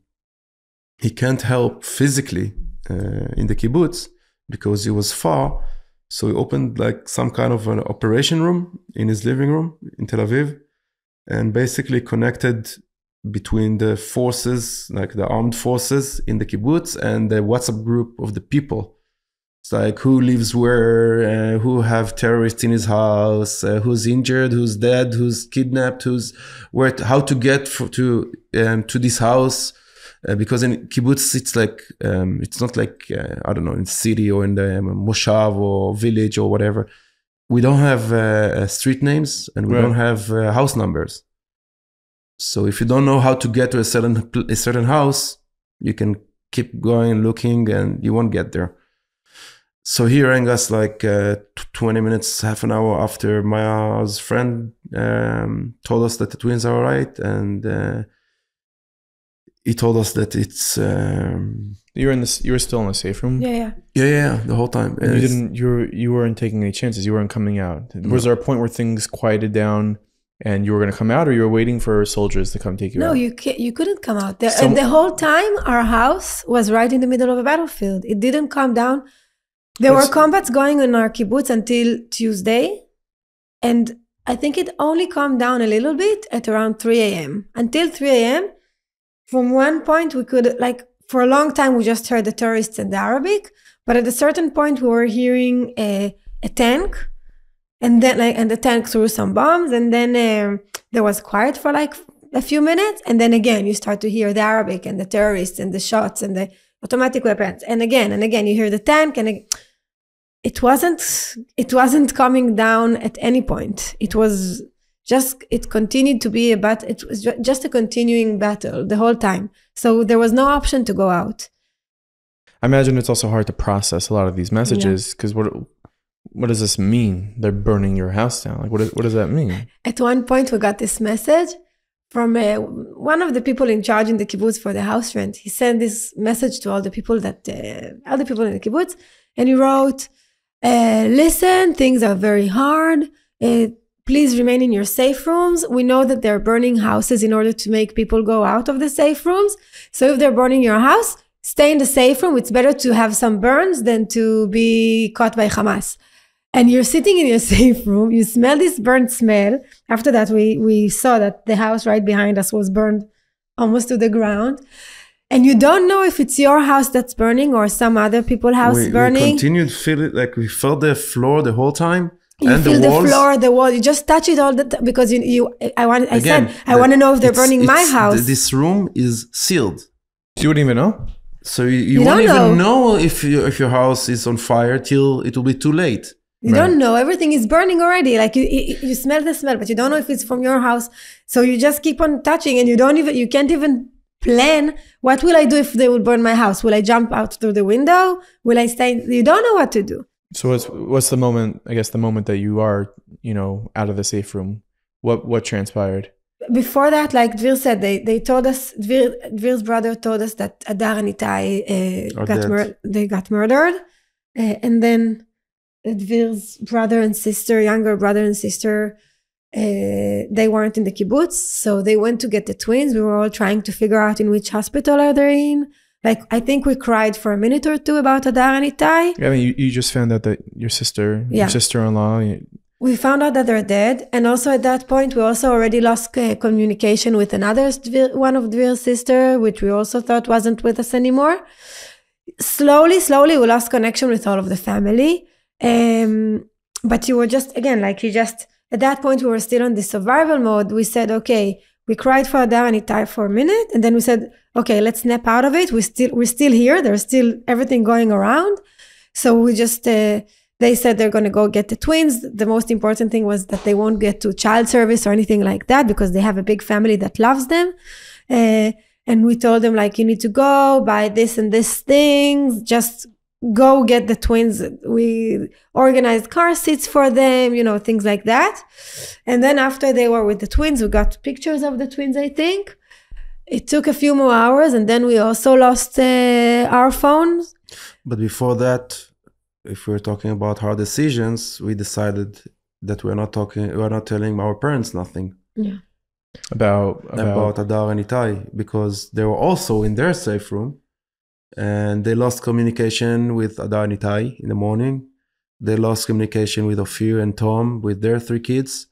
he can't help physically in the kibbutz because he was far, so he opened like some kind of an operation room in his living room in Tel Aviv, and basically connected between the forces, like the armed forces in the kibbutz, and the WhatsApp group of the people. It's like who lives where, who have terrorists in his house, who's injured, who's dead, who's kidnapped, who's where, how to get to this house. Because in kibbutz, it's like it's not like I don't know, in the city or in the moshav or village or whatever. We don't have street names, and we don't have house numbers. So if you don't know how to get to a certain house, you can keep going looking, and you won't get there. So he rang us like 20 minutes, half an hour after Maya's friend told us that the twins are all right, and he told us that it's. You were still in the safe room. Yeah, the whole time. And you weren't taking any chances. You weren't coming out. Was there a point where things quieted down, and you were going to come out, or you were waiting for soldiers to come take you out? No, you couldn't come out. And the whole time, our house was right in the middle of a battlefield. It didn't calm down. There were combats going in our kibbutz until Tuesday, and I think it only calmed down a little bit at around 3 a.m. Until 3 a.m., from one point we could, like, for a long time we just heard the tourists and the Arabic, but at a certain point we were hearing a tank, and then and the tank threw some bombs, and then there was quiet for like a few minutes, and then again you start to hear the Arabic and the terrorists and the shots and the automatic weapons, and again you hear the tank, and it wasn't coming down at any point. It continued to be it was just a continuing battle the whole time. So there was no option to go out. I imagine it's also hard to process a lot of these messages, because what does this mean? They're burning your house down. Like, what does that mean? At one point we got this message from one of the people in charge in the kibbutz for the house rent. He sent this message to all the people in the kibbutz, and he wrote, listen, things are very hard. Please remain in your safe rooms. We know that they're burning houses in order to make people go out of the safe rooms. So if they're burning your house, stay in the safe room. It's better to have some burns than to be caught by Hamas. And you're sitting in your safe room. You smell this burnt smell. After that, we saw that the house right behind us was burned almost to the ground. And you don't know if it's your house that's burning or some other people's house burning. We continued to feel it, like we felt the floor the whole time. You and feel the walls. The floor, the wall. You just touch it all the time because I want to know if they're burning my house. This room is sealed. So you wouldn't even know? So you won't even know if your house is on fire till it will be too late. You don't know. Everything is burning already. Like you smell the smell, but you don't know if it's from your house. So you just keep on touching, and you can't even plan. What will I do if they will burn my house? Will I jump out through the window? Will I stay? You don't know what to do. So what's the moment, I guess, the moment that you are, out of the safe room? What transpired? Before that, like Dvir said, they told us, Dvir's brother told us that Hadar and Itay they got murdered. And then Dvir's younger brother and sister, they weren't in the kibbutz. So they went to get the twins. We were all trying to figure out in which hospital are they in. Like, I think we cried for a minute or two about Hadar and Itay. I mean, you just found out that your sister-in-law... We found out that they're dead. And also at that point, we also already lost communication with one of Dvir's sister, which we also thought wasn't with us anymore. Slowly, we lost connection with all of the family. But you were just, again, at that point, we were still on the survival mode. We said, okay, we cried for Hadar and Itay for a minute. And then we said, okay, let's snap out of it. We're still here. There's still everything going around. So we just, they said they're going to go get the twins. The most important thing was that they won't get to child service or anything like that because they have a big family that loves them. And we told them, like, you need to go buy this and this things. Just go get the twins. We organized car seats for them, things like that. And then after they were with the twins, we got pictures of the twins, I think. It took a few more hours, and then we also lost our phones. But before that, if we're talking about hard decisions, we decided that we're not telling our parents nothing about Hadar and Itay, because they were also in their safe room, and they lost communication with Hadar and Itay in the morning. They lost communication with Ophir and Tom, with their 3 kids.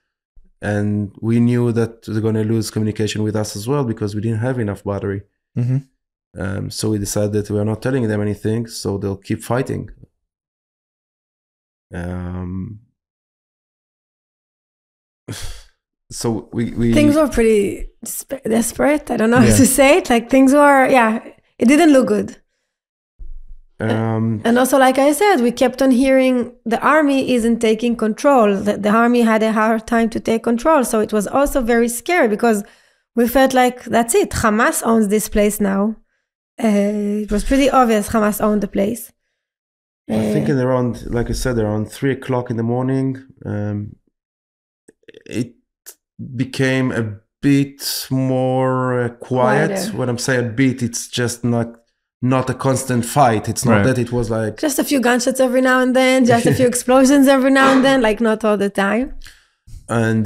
And we knew that they're going to lose communication with us as well, because we didn't have enough battery. So we decided that we are not telling them anything, so they'll keep fighting. So we things were pretty desperate. I don't know how to say it. Like things were, it didn't look good. And also, like I said, we kept on hearing the army isn't taking control. The army had a hard time to take control. So it was also very scary, because we felt like, that's it. Hamas owns this place now. It was pretty obvious Hamas owned the place. I think around, like I said, around 3 o'clock in the morning, it became a bit more quiet. Quieter. When I'm saying a bit, it's just not a constant fight. It's not that it was like... just a few gunshots every now and then, just a few explosions every now and then, like not all the time. And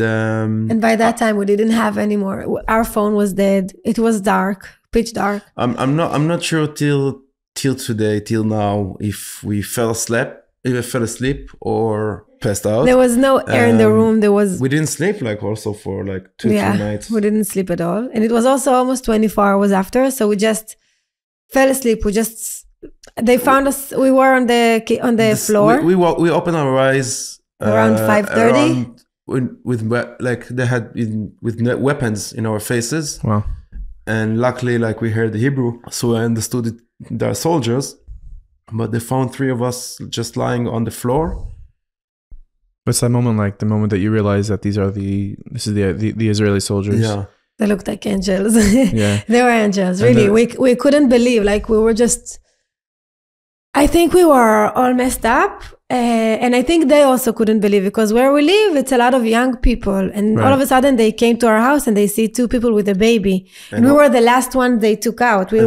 by that time, we didn't have any more. Our phone was dead. It was dark, pitch dark. I'm not sure till today, till now, if we fell asleep or passed out. There was no air in the room. We didn't sleep also for 2-3 nights. We didn't sleep at all. And it was also almost 24 hours after. So we just fell asleep. They found us. We were on the floor. We opened our eyes around 5:30. They had with weapons in our faces. Wow. And luckily, we heard the Hebrew, so I understood it. They're soldiers, but they found 3 of us just lying on the floor. What's that moment like? The moment that you realize that this is the Israeli soldiers? Yeah. They looked like angels. Yeah. They were angels. Really. We couldn't believe, we were just, I think we were all messed up. And I think they also couldn't believe, because where we live, it's a lot of young people. And all of a sudden they came to our house and they see 2 people with a baby. And we were the last one they took out. We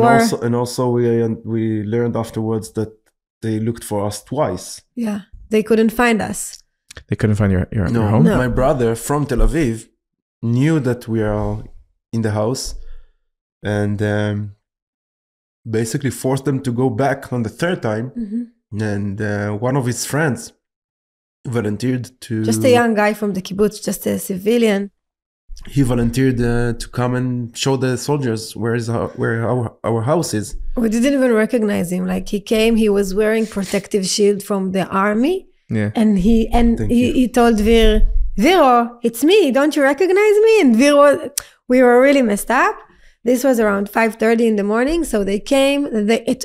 learned afterwards that they looked for us twice. Yeah. They couldn't find us. They couldn't find your home? No. My brother from Tel Aviv knew that we are in the house, and basically forced them to go back on the 3rd time. And one of his friends volunteered to... just a young guy from the kibbutz, just a civilian. He volunteered to come and show the soldiers where our house is. We didn't even recognize him. He came, he was wearing protective shield from the army. Yeah. And he told Dvir, "Viro, it's me. Don't you recognize me?" And Viro, we were really messed up. This was around 5:30 in the morning. So they came,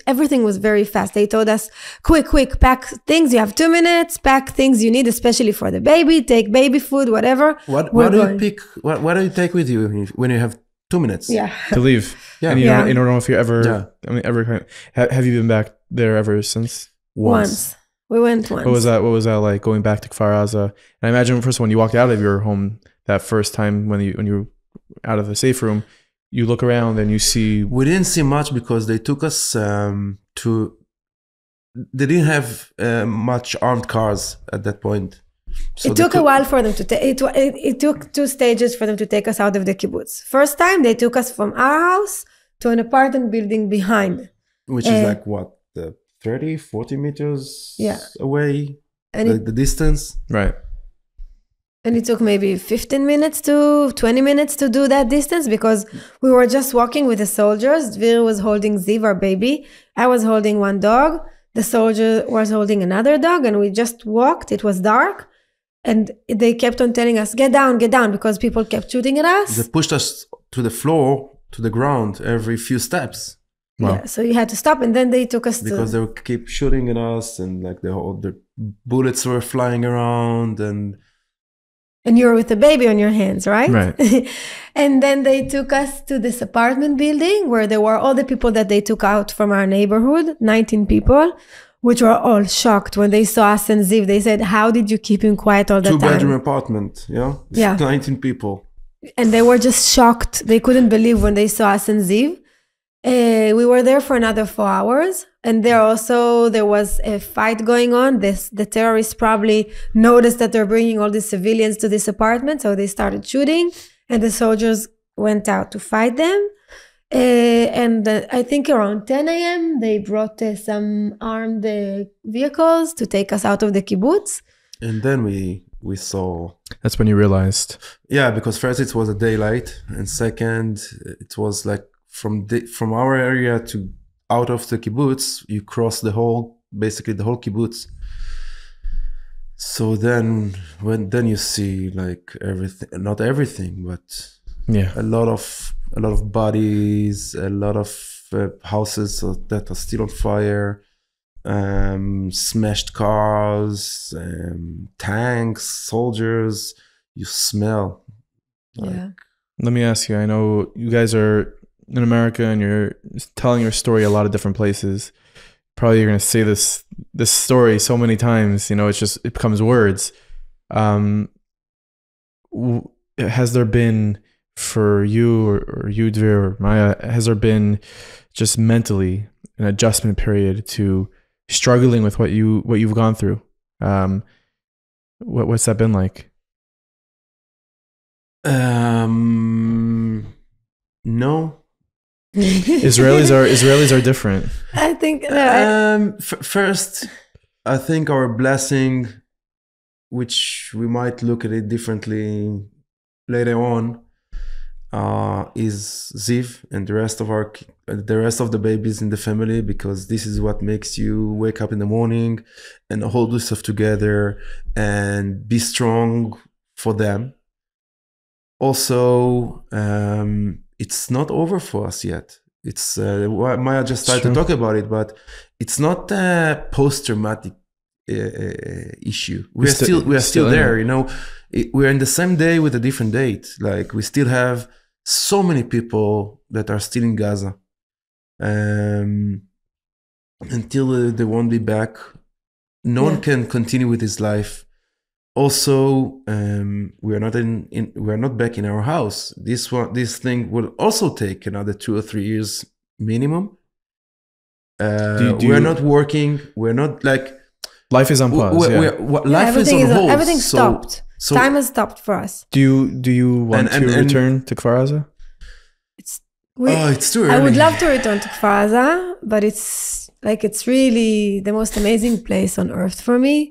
everything was very fast. They told us, quick, pack things. You have 2 minutes, pack things you need, especially for the baby, take baby food, whatever. What do you take with you when you have 2 minutes? Yeah. To leave. Yeah. And you don't know if you ever, have you been back there ever since? Once. We went once. What was that like, going back to Kfar Aza? And I imagine, first of all, when you walked out of your home that first time, when you were out of the safe room, you look around and you see... We didn't see much, because they took us to... They didn't have much armed cars at that point. So it took a while for them to take... It took 2 stages for them to take us out of the kibbutz. First time, they took us from our house to an apartment building behind. Which is what? 30, 40 meters away? And the distance? Right. And it took maybe 15 minutes to 20 minutes to do that distance, because we were just walking with the soldiers. Dvir was holding Ziv, our baby. I was holding one dog. The soldier was holding another dog, and we just walked. It was dark. And they kept on telling us, get down, because people kept shooting at us. They pushed us to the floor, to the ground, every few steps. Wow. Yeah, so you had to stop, and then they took us because they would keep shooting at us, and the bullets were flying around, and you were with the baby on your hands, right? Right. And then they took us to this apartment building where there were all the people that they took out from our neighborhood, 19 people, which were all shocked when they saw us and Ziv. They said, "How did you keep him quiet all the time?" 2-bedroom apartment, yeah? Yeah. 19 people. And they were just shocked. They couldn't believe when they saw us and Ziv. We were there for another 4 hours. And there was a fight going on. The terrorists probably noticed that they're bringing all these civilians to this apartment. So they started shooting and the soldiers went out to fight them. And I think around 10 a.m. they brought some armed vehicles to take us out of the kibbutz. And then we saw. That's when you realized. Yeah, because first it was a daylight, and second it was like from our area to out of the kibbutz, you cross basically the whole kibbutz. So then you see like everything, not everything, but a lot of bodies, a lot of houses that are still on fire, smashed cars, tanks, soldiers. You smell. Let me ask you, I know you guys are in America and you're telling your story a lot of different places. Probably you're going to say this story so many times, it becomes words. Has there been for you or you, Dvir, or Maya, has there been just mentally an adjustment period to struggling with what you've gone through? What's that been like? No. Israelis are different. I think first, I think our blessing, which we might look at it differently later on, is Ziv and the rest of the babies in the family, because this is what makes you wake up in the morning and hold yourself together and be strong for them. Also, it's not over for us yet. It's Maya just started to talk about it, but it's not a post-traumatic issue. We are still there. We're in the same day with a different date. Like, we still have so many people that are still in Gaza. Until they won't be back, no one can continue with his life. Also, we are not back in our house. This thing will also take another 2 or 3 years minimum. We are not working. We're not like life is on pause. Life is on hold. Everything stopped. So time has stopped for us. Do you want to return to Kfar Aza? It's too early. I would love to return to Kfar Aza, but it's really the most amazing place on earth for me.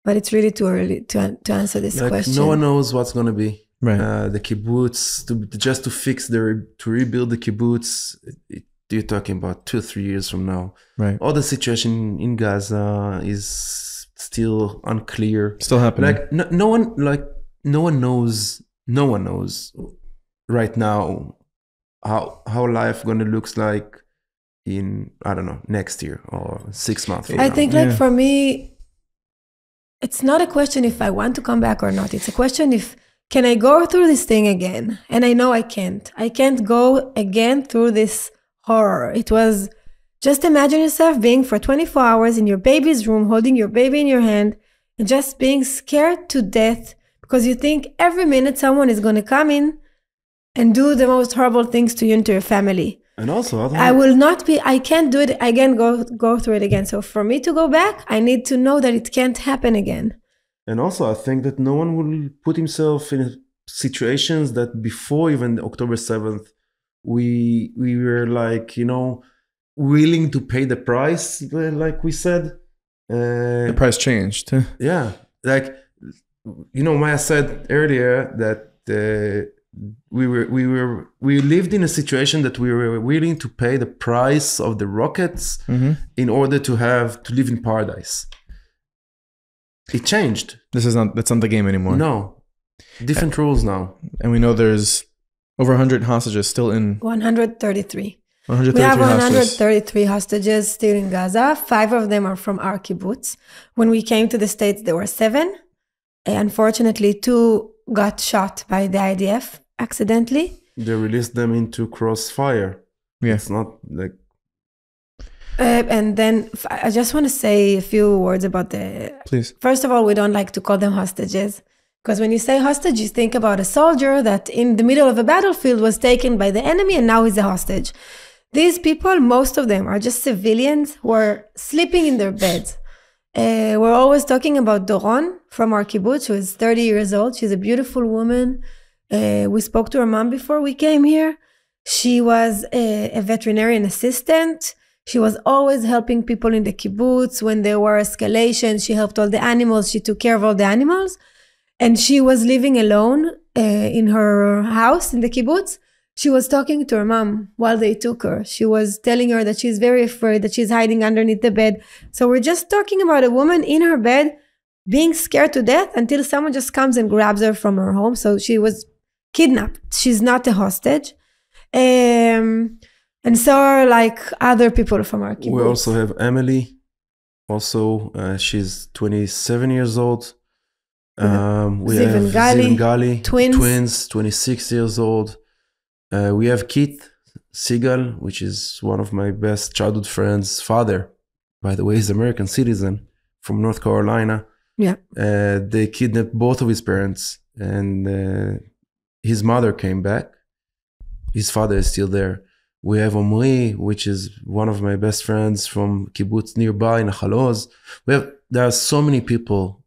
But it's really too early to answer this question. No one knows what's going to be. Right. The kibbutz, to rebuild the kibbutz, you're talking about 2 or 3 years from now. Right. All the situation in Gaza is still unclear. Still happening. No one knows right now how life going to looks like in, I don't know, next year or 6 months from now. I think for me, it's not a question if I want to come back or not. It's a question can I go through this thing again? And I know I can't. I can't go again through this horror. It was, just imagine yourself being for 24 hours in your baby's room, holding your baby in your hand, and just being scared to death because you think every minute someone is going to come in and do the most horrible things to you and to your family. And also, I can't do it again, go through it again. So for me to go back, I need to know that it can't happen again. And also, I think that no one will put himself in situations that before even October 7th, we were willing to pay the price, like we said. The price changed. Yeah. Maya said earlier that we lived in a situation that we were willing to pay the price of the rockets in order to live in paradise. It changed. That's not the game anymore. No, different rules now. And we know there's over 100 hostages still in 133. We have 133 hostages still in Gaza. 5 of them are from our kibbutz. When we came to the States, there were 7. Unfortunately, 2 got shot by the IDF accidentally. They released them into crossfire. Yeah. It's not like... and then I just want to say a few words about Please. First of all, we don't like to call them hostages. Because when you say hostage, you think about a soldier that in the middle of a battlefield was taken by the enemy and now he's a hostage. these people, most of them are just civilians who are sleeping in their beds. We're always talking about Doron from our kibbutz, who is 30 years old. She's a beautiful woman. We spoke to her mom before we came here. She was a veterinarian assistant. She was always helping people in the kibbutz. When there were escalations, she helped all the animals. She took care of all the animals. And she was living alone in her house in the kibbutz. She was talking to her mom while they took her. She was telling her that she's very afraid, that she's hiding underneath the bed. So we're just talking about a woman in her bed being scared to death until someone just comes and grabs her from her home. So she was kidnapped. She's not a hostage. And so are like other people from our kibbutz. We also have Emily. Also, she's 27 years old. We Ziv have and Ziv and Gali, twins, 26 years old. We have Keith Seagal, which is one of my best childhood friends' father. By the way, he's an American citizen from North Carolina. Yeah. They kidnapped both of his parents, and his mother came back. His father is still there. We have Omri, which is one of my best friends from kibbutz nearby in Haloz. There are so many people,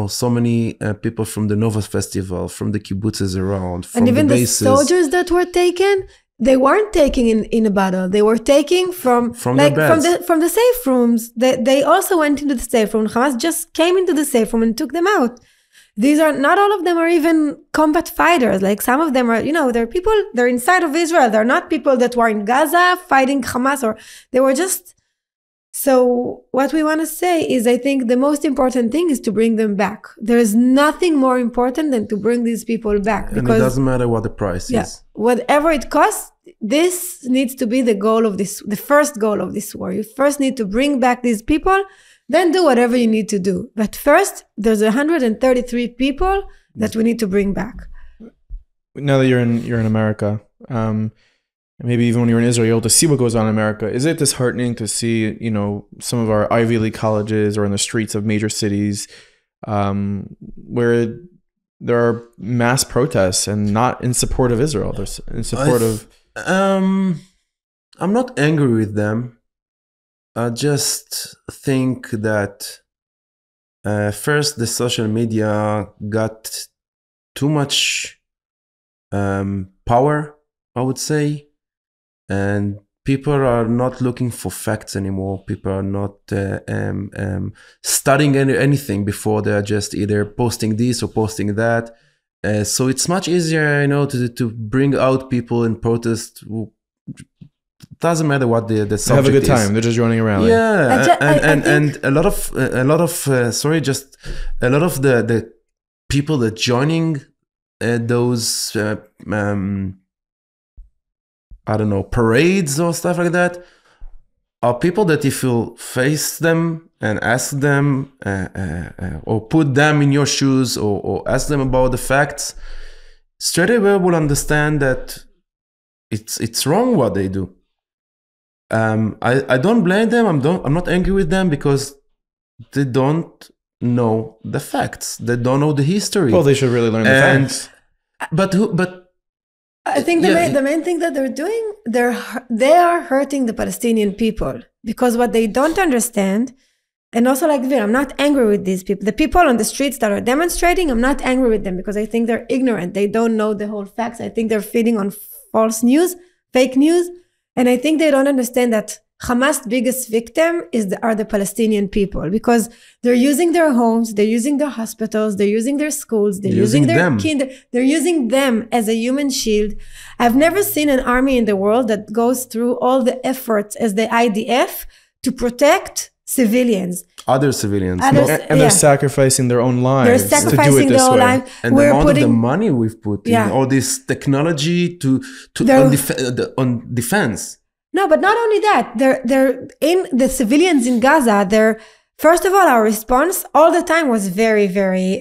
so many people from the Nova Festival, from the kibbutzes around, from and even the bases. The soldiers that were taken, they weren't taken in a battle. They were taken from their beds. from the safe rooms. They also went into the safe room. Hamas just came into the safe room and took them out. These are not all of them are even combat fighters. Like some of them are, they're people, they're inside of Israel. They're not people that were in Gaza fighting Hamas, or they were just. So what we want to say is, I think the most important thing is to bring them back. There is nothing more important than to bring these people back. And it doesn't matter what the price is. Whatever it costs, this needs to be the goal of this, the first goal of this war. You first need to bring back these people, then do whatever you need to do. But first, there's 133 people that we need to bring back. Now that you're in America, maybe even when you're in Israel, you're able to see what goes on in America. Is it disheartening to see, some of our Ivy League colleges or in the streets of major cities where there are mass protests and not in support of Israel? There's in support of... I'm not angry with them. I just think that first, the social media got too much power, I would say. And people are not looking for facts anymore. People are not studying anything before. They are just either posting this or posting that. So it's much easier, to bring out people in protest. Doesn't matter what the subject is. Have a good time. They're just running around. Yeah, and a lot of the people that joining those parades or stuff like that are people that if you face them and ask them or put them in your shoes or ask them about the facts, straight away will understand that it's wrong what they do. I don't blame them. I'm not angry with them because they don't know the facts. They don't know the history. Well, they should really learn the facts. But I think the main thing that they're doing, they are hurting the Palestinian people, because what they don't understand, and also like Dvir, I'm not angry with these people. The people on the streets that are demonstrating, I'm not angry with them because I think they're ignorant. They don't know the whole facts. I think they're feeding on false news, fake news. And I think they don't understand that Hamas' biggest victim are the Palestinian people, because they're using their homes, they're using their hospitals, they're using their schools, they're using their they're using them as a human shield. I've never seen an army in the world that goes through all the efforts as the IDF to protect civilians. Other civilians. And they're sacrificing their own lives. They're sacrificing their own lives. And the amount of the money we've put in all this technology on defense. No, but not only that. They're in the civilians in Gaza. They're, first of all, our response all the time was very, very,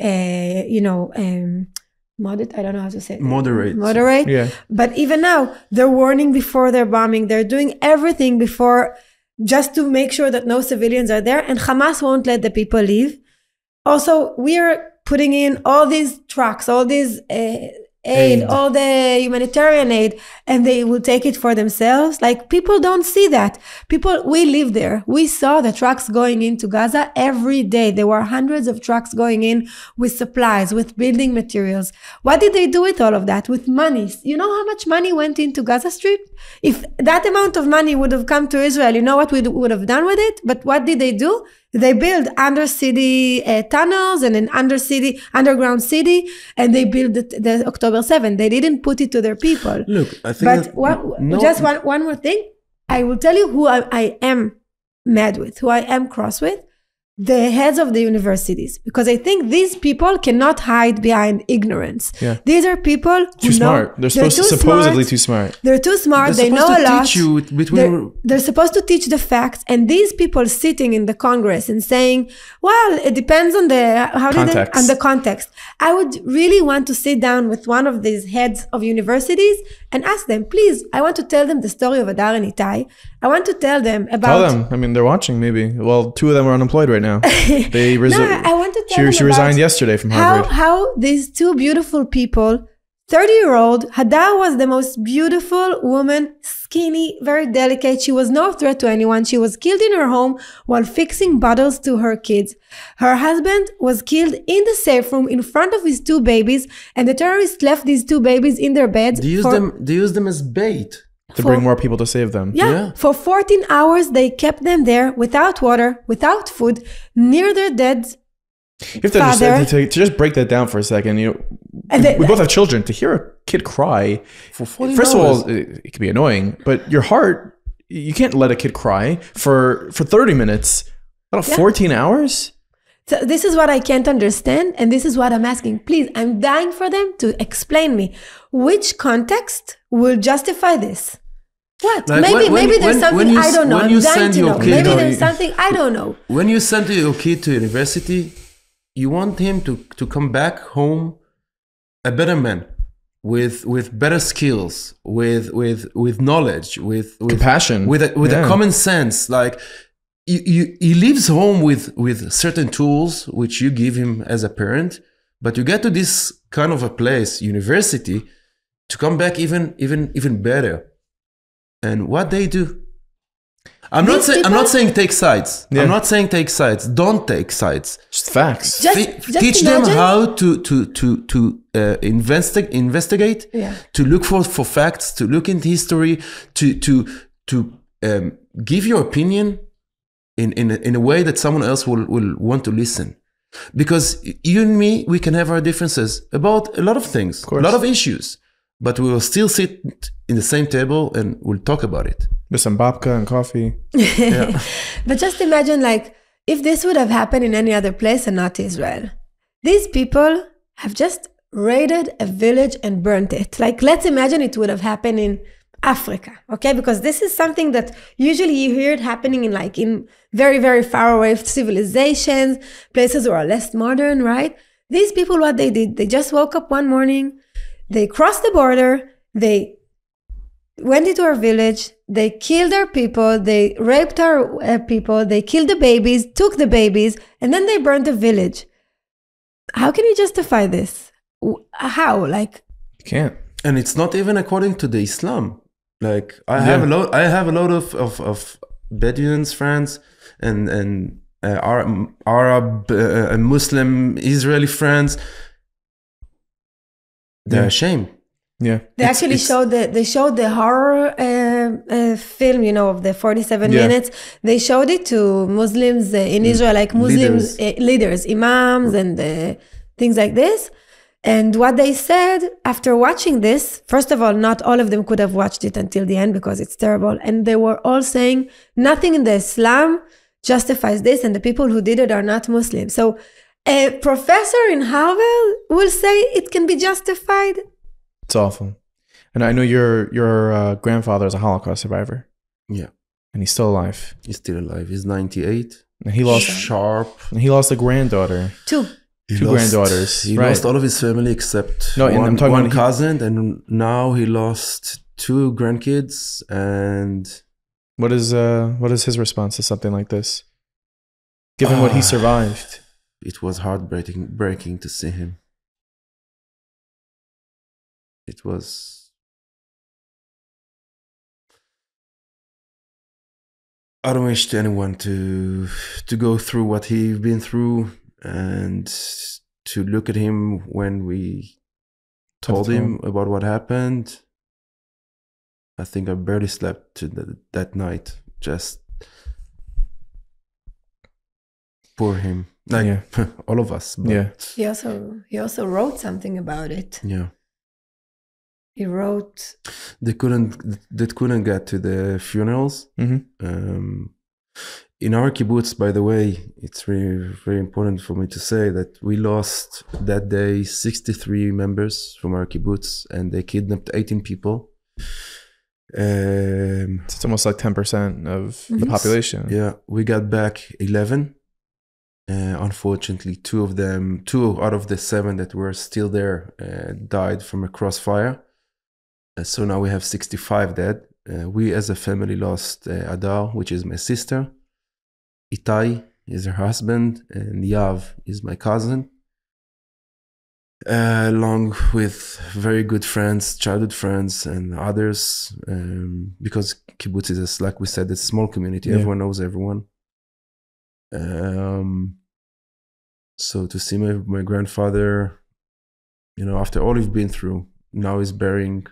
moderate. I don't know how to say it. Moderate. Yeah. But even now, they're warning before they're bombing. They're doing everything before, just to make sure that no civilians are there. And Hamas won't let the people leave. Also, we are putting in all these trucks, all these aid, all the humanitarian aid, and they will take it for themselves. Like, people don't see that. We live there. We saw the trucks going into Gaza every day. There were hundreds of trucks going in with supplies, with building materials. What did they do with all of that? With money. You know how much money went into Gaza Strip? If that amount of money would have come to Israel, you know what we would have done with it? But what did they do? They built under-city tunnels and an underground city, and they built the October 7. They didn't put it to their people. Look, I think just one more thing. I will tell you who I am mad with, who I am cross with. The heads of the universities, because I think these people cannot hide behind ignorance. Yeah. These are people who too smart. They're supposedly too smart. They're too smart. They know a lot. They're supposed to teach the facts. And these people sitting in the Congress and saying, well, it depends on the context. I would really want to sit down with one of these heads of universities and ask them, please, I want to tell them the story of Hadar and Itay. I want to tell them about... Tell them. I mean, they're watching maybe. Well, 2 of them are unemployed right now. They I want to tell them she resigned yesterday from Harvard. How these 2 beautiful people, 30-year-old, Hadar was the most beautiful woman, skinny, very delicate. She was no threat to anyone. She was killed in her home while fixing bottles to her kids. Her husband was killed in the safe room in front of his 2 babies, and the terrorists left these 2 babies in their beds. They use them as bait. To bring more people to save them. Yeah. For 14 hours, they kept them there without water, without food, near their dead You have to understand, to just break that down for a second. We both have children. To hear a kid cry, first of all, it can be annoying, but your heart, you can't let a kid cry for 30 minutes, 14 hours. So this is what I can't understand, and this is what I'm asking. Please, I'm dying for them to explain me which context will justify this. What? Like maybe there's something I don't know. I'm dying to know. Maybe there's something I don't know. When you send your kid to university, you want him to come back home a better man, with better skills, with knowledge, with compassion, with a common sense. Like he leaves home with certain tools which you give him as a parent, but you get to this kind of a place, university, to come back even better. And what they do, I'm not saying take sides. Yeah. I'm not saying take sides. Don't take sides. Just facts. Teach them how to investigate. Yeah. To look for facts. To look into history. To give your opinion in a way that someone else will want to listen. Because you and me, we can have our differences about a lot of things, a lot of issues, but we will still sit in the same table and we'll talk about it. With some babka and coffee. Yeah. But just imagine, like, if this would have happened in any other place and not Israel. These people have just raided a village and burnt it. Like, let's imagine it would have happened in Africa, okay? Because this is something that usually you hear it happening in very, very far away civilizations, places that are less modern, right? These people, what they did, they just woke up one morning, they crossed the border, they went into our village, they killed our people, they raped our people, they killed the babies, took the babies, and then they burned the village. How can you justify this? How? Like, you can't. And it's not even according to the Islam. Like, I have a lot of Bedouins friends and Arab and Muslim Israeli friends. They're ashamed. Yeah, they actually showed the horror film, of the 47 minutes. They showed it to Muslims in Israel, like Muslims leaders, imams, and things like this. And what they said after watching this, first of all, not all of them could have watched it until the end because it's terrible. And they were all saying nothing in the Islam justifies this, and the people who did it are not Muslim. So a professor in Harvard will say it can be justified. It's awful. And I know your grandfather is a Holocaust survivor. Yeah. And he's still alive. He's still alive. He's 98. And he lost and he lost a granddaughter. Two granddaughters. He lost all of his family except I'm talking one cousin, and now he lost 2 grandkids. And what is his response to something like this? Given what he survived. It was heartbreaking to see him. It was. I don't wish anyone to go through what he's been through, and to look at him when we told him about what happened. I think I barely slept that night. Just poor him, like all of us. But He also wrote something about it. Yeah. He wrote. They couldn't get to the funerals. Mm-hmm. In our kibbutz, by the way, it's very, very important for me to say that we lost that day 63 members from our kibbutz, and they kidnapped 18 people. It's almost like 10% of the population. Yeah, we got back 11. Unfortunately, two out of the 7 that were still there died from a crossfire. So now we have 65 dead. We as a family lost Hadar, which is my sister. Itay is her husband, and Yav is my cousin. Along with very good friends, childhood friends, and others. Because kibbutz is, like we said, it's a small community. Yeah. Everyone knows everyone. So to see my grandfather, after all we've been through, now he's burying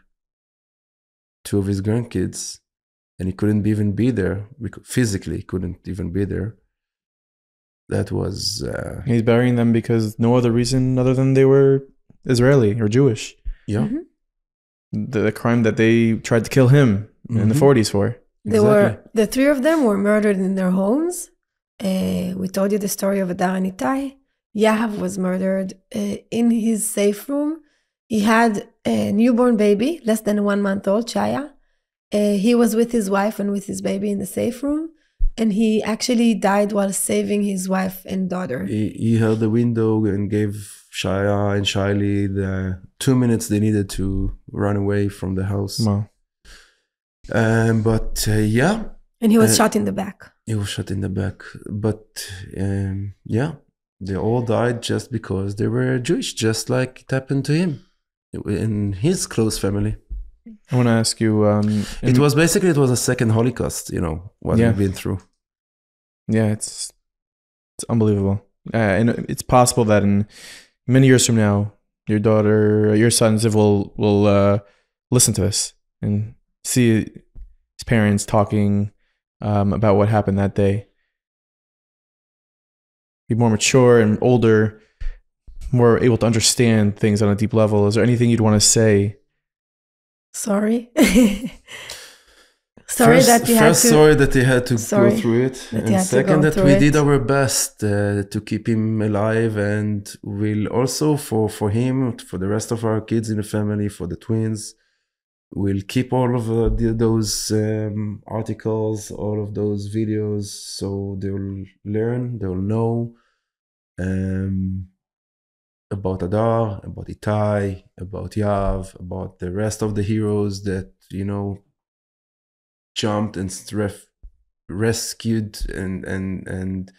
2 of his grandkids, and he couldn't even be there, physically couldn't even be there. That was... He's burying them because no other reason other than they were Israeli or Jewish. Yeah. Mm-hmm. The crime that they tried to kill him in the 40s for. The 3 of them were murdered in their homes. We told you the story of Hadar and Itay. Yahav was murdered in his safe room. He had a newborn baby, less than 1 month old, Chaya. He was with his wife and with his baby in the safe room. And he actually died while saving his wife and daughter. He held the window and gave Shaya and Shaili the 2 minutes they needed to run away from the house. Wow. But yeah. And he was shot in the back. He was shot in the back. But yeah, they all died just because they were Jewish, just like it happened to him in his close family. I want to ask you... it was a second Holocaust, what we've been through. Yeah, it's unbelievable. And it's possible that in many years from now, your son Ziv will listen to this and see his parents talking about what happened that day. Be more mature and older, more able to understand things on a deep level. Is there anything you'd want to say? Sorry. Sorry that he had to go through it. And second, that we did our best to keep him alive, and we'll also for him, for the rest of our kids in the family, for the twins, we'll keep all of those articles, all of those videos, so they'll learn, they'll know about Hadar, about Itay, about Yav, about the rest of the heroes that, jumped and rescued and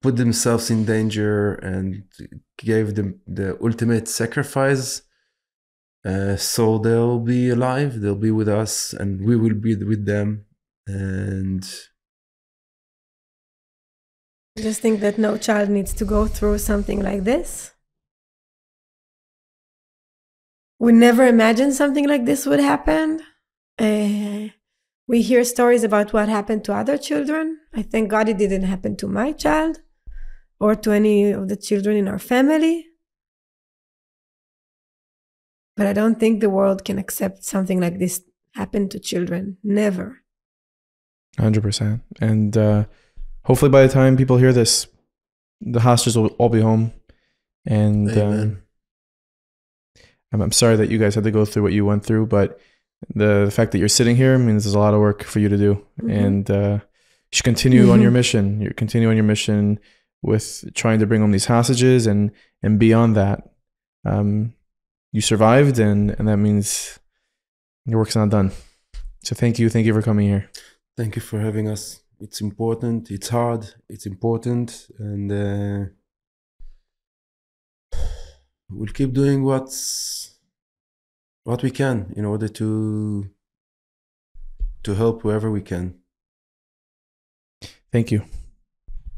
put themselves in danger and gave them the ultimate sacrifice. So they'll be alive, they'll be with us, and we will be with them. And I just think that no child needs to go through something like this. We never imagined something like this would happen. We hear stories about what happened to other children. I thank God it didn't happen to my child or to any of the children in our family. But I don't think the world can accept something like this happen to children. Never. 100%. And hopefully by the time people hear this, the hostages will all be home. And I'm sorry that you guys had to go through what you went through, but the fact that you're sitting here means there's a lot of work for you to do. Mm-hmm. And you should continue on your mission. You continue on your mission with trying to bring home these hostages, and beyond that. You survived, and that means your work's not done. So thank you for coming here. Thank you for having us. It's important, it's hard, it's important, and we'll keep doing what's what we can in order to help whoever we can. Thank you.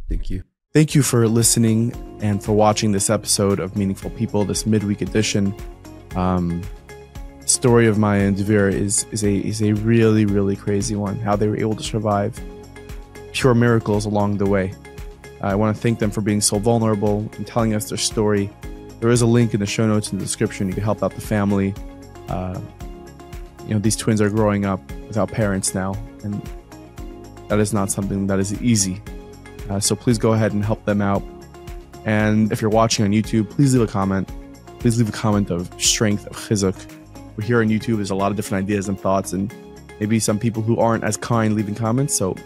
Thank you. Thank you for listening and for watching this episode of Meaningful People, this midweek edition. Story of Maya and Dvir is a really, really crazy one. How they were able to survive. Pure miracles along the way. I want to thank them for being so vulnerable and telling us their story. There is a link in the show notes in the description. You can help out the family. These twins are growing up without parents now, and that is not something that is easy. So please go ahead and help them out. And if you're watching on YouTube, please leave a comment. Please leave a comment of strength, of chizuk. We're here on YouTube. There's a lot of different ideas and thoughts, and maybe some people who aren't as kind leaving comments. So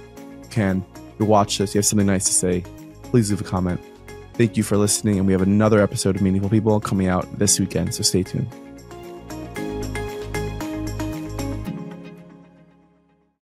you watch this, you have something nice to say, please leave a comment. Thank you for listening, and we have another episode of Meaningful People coming out this weekend, so stay tuned.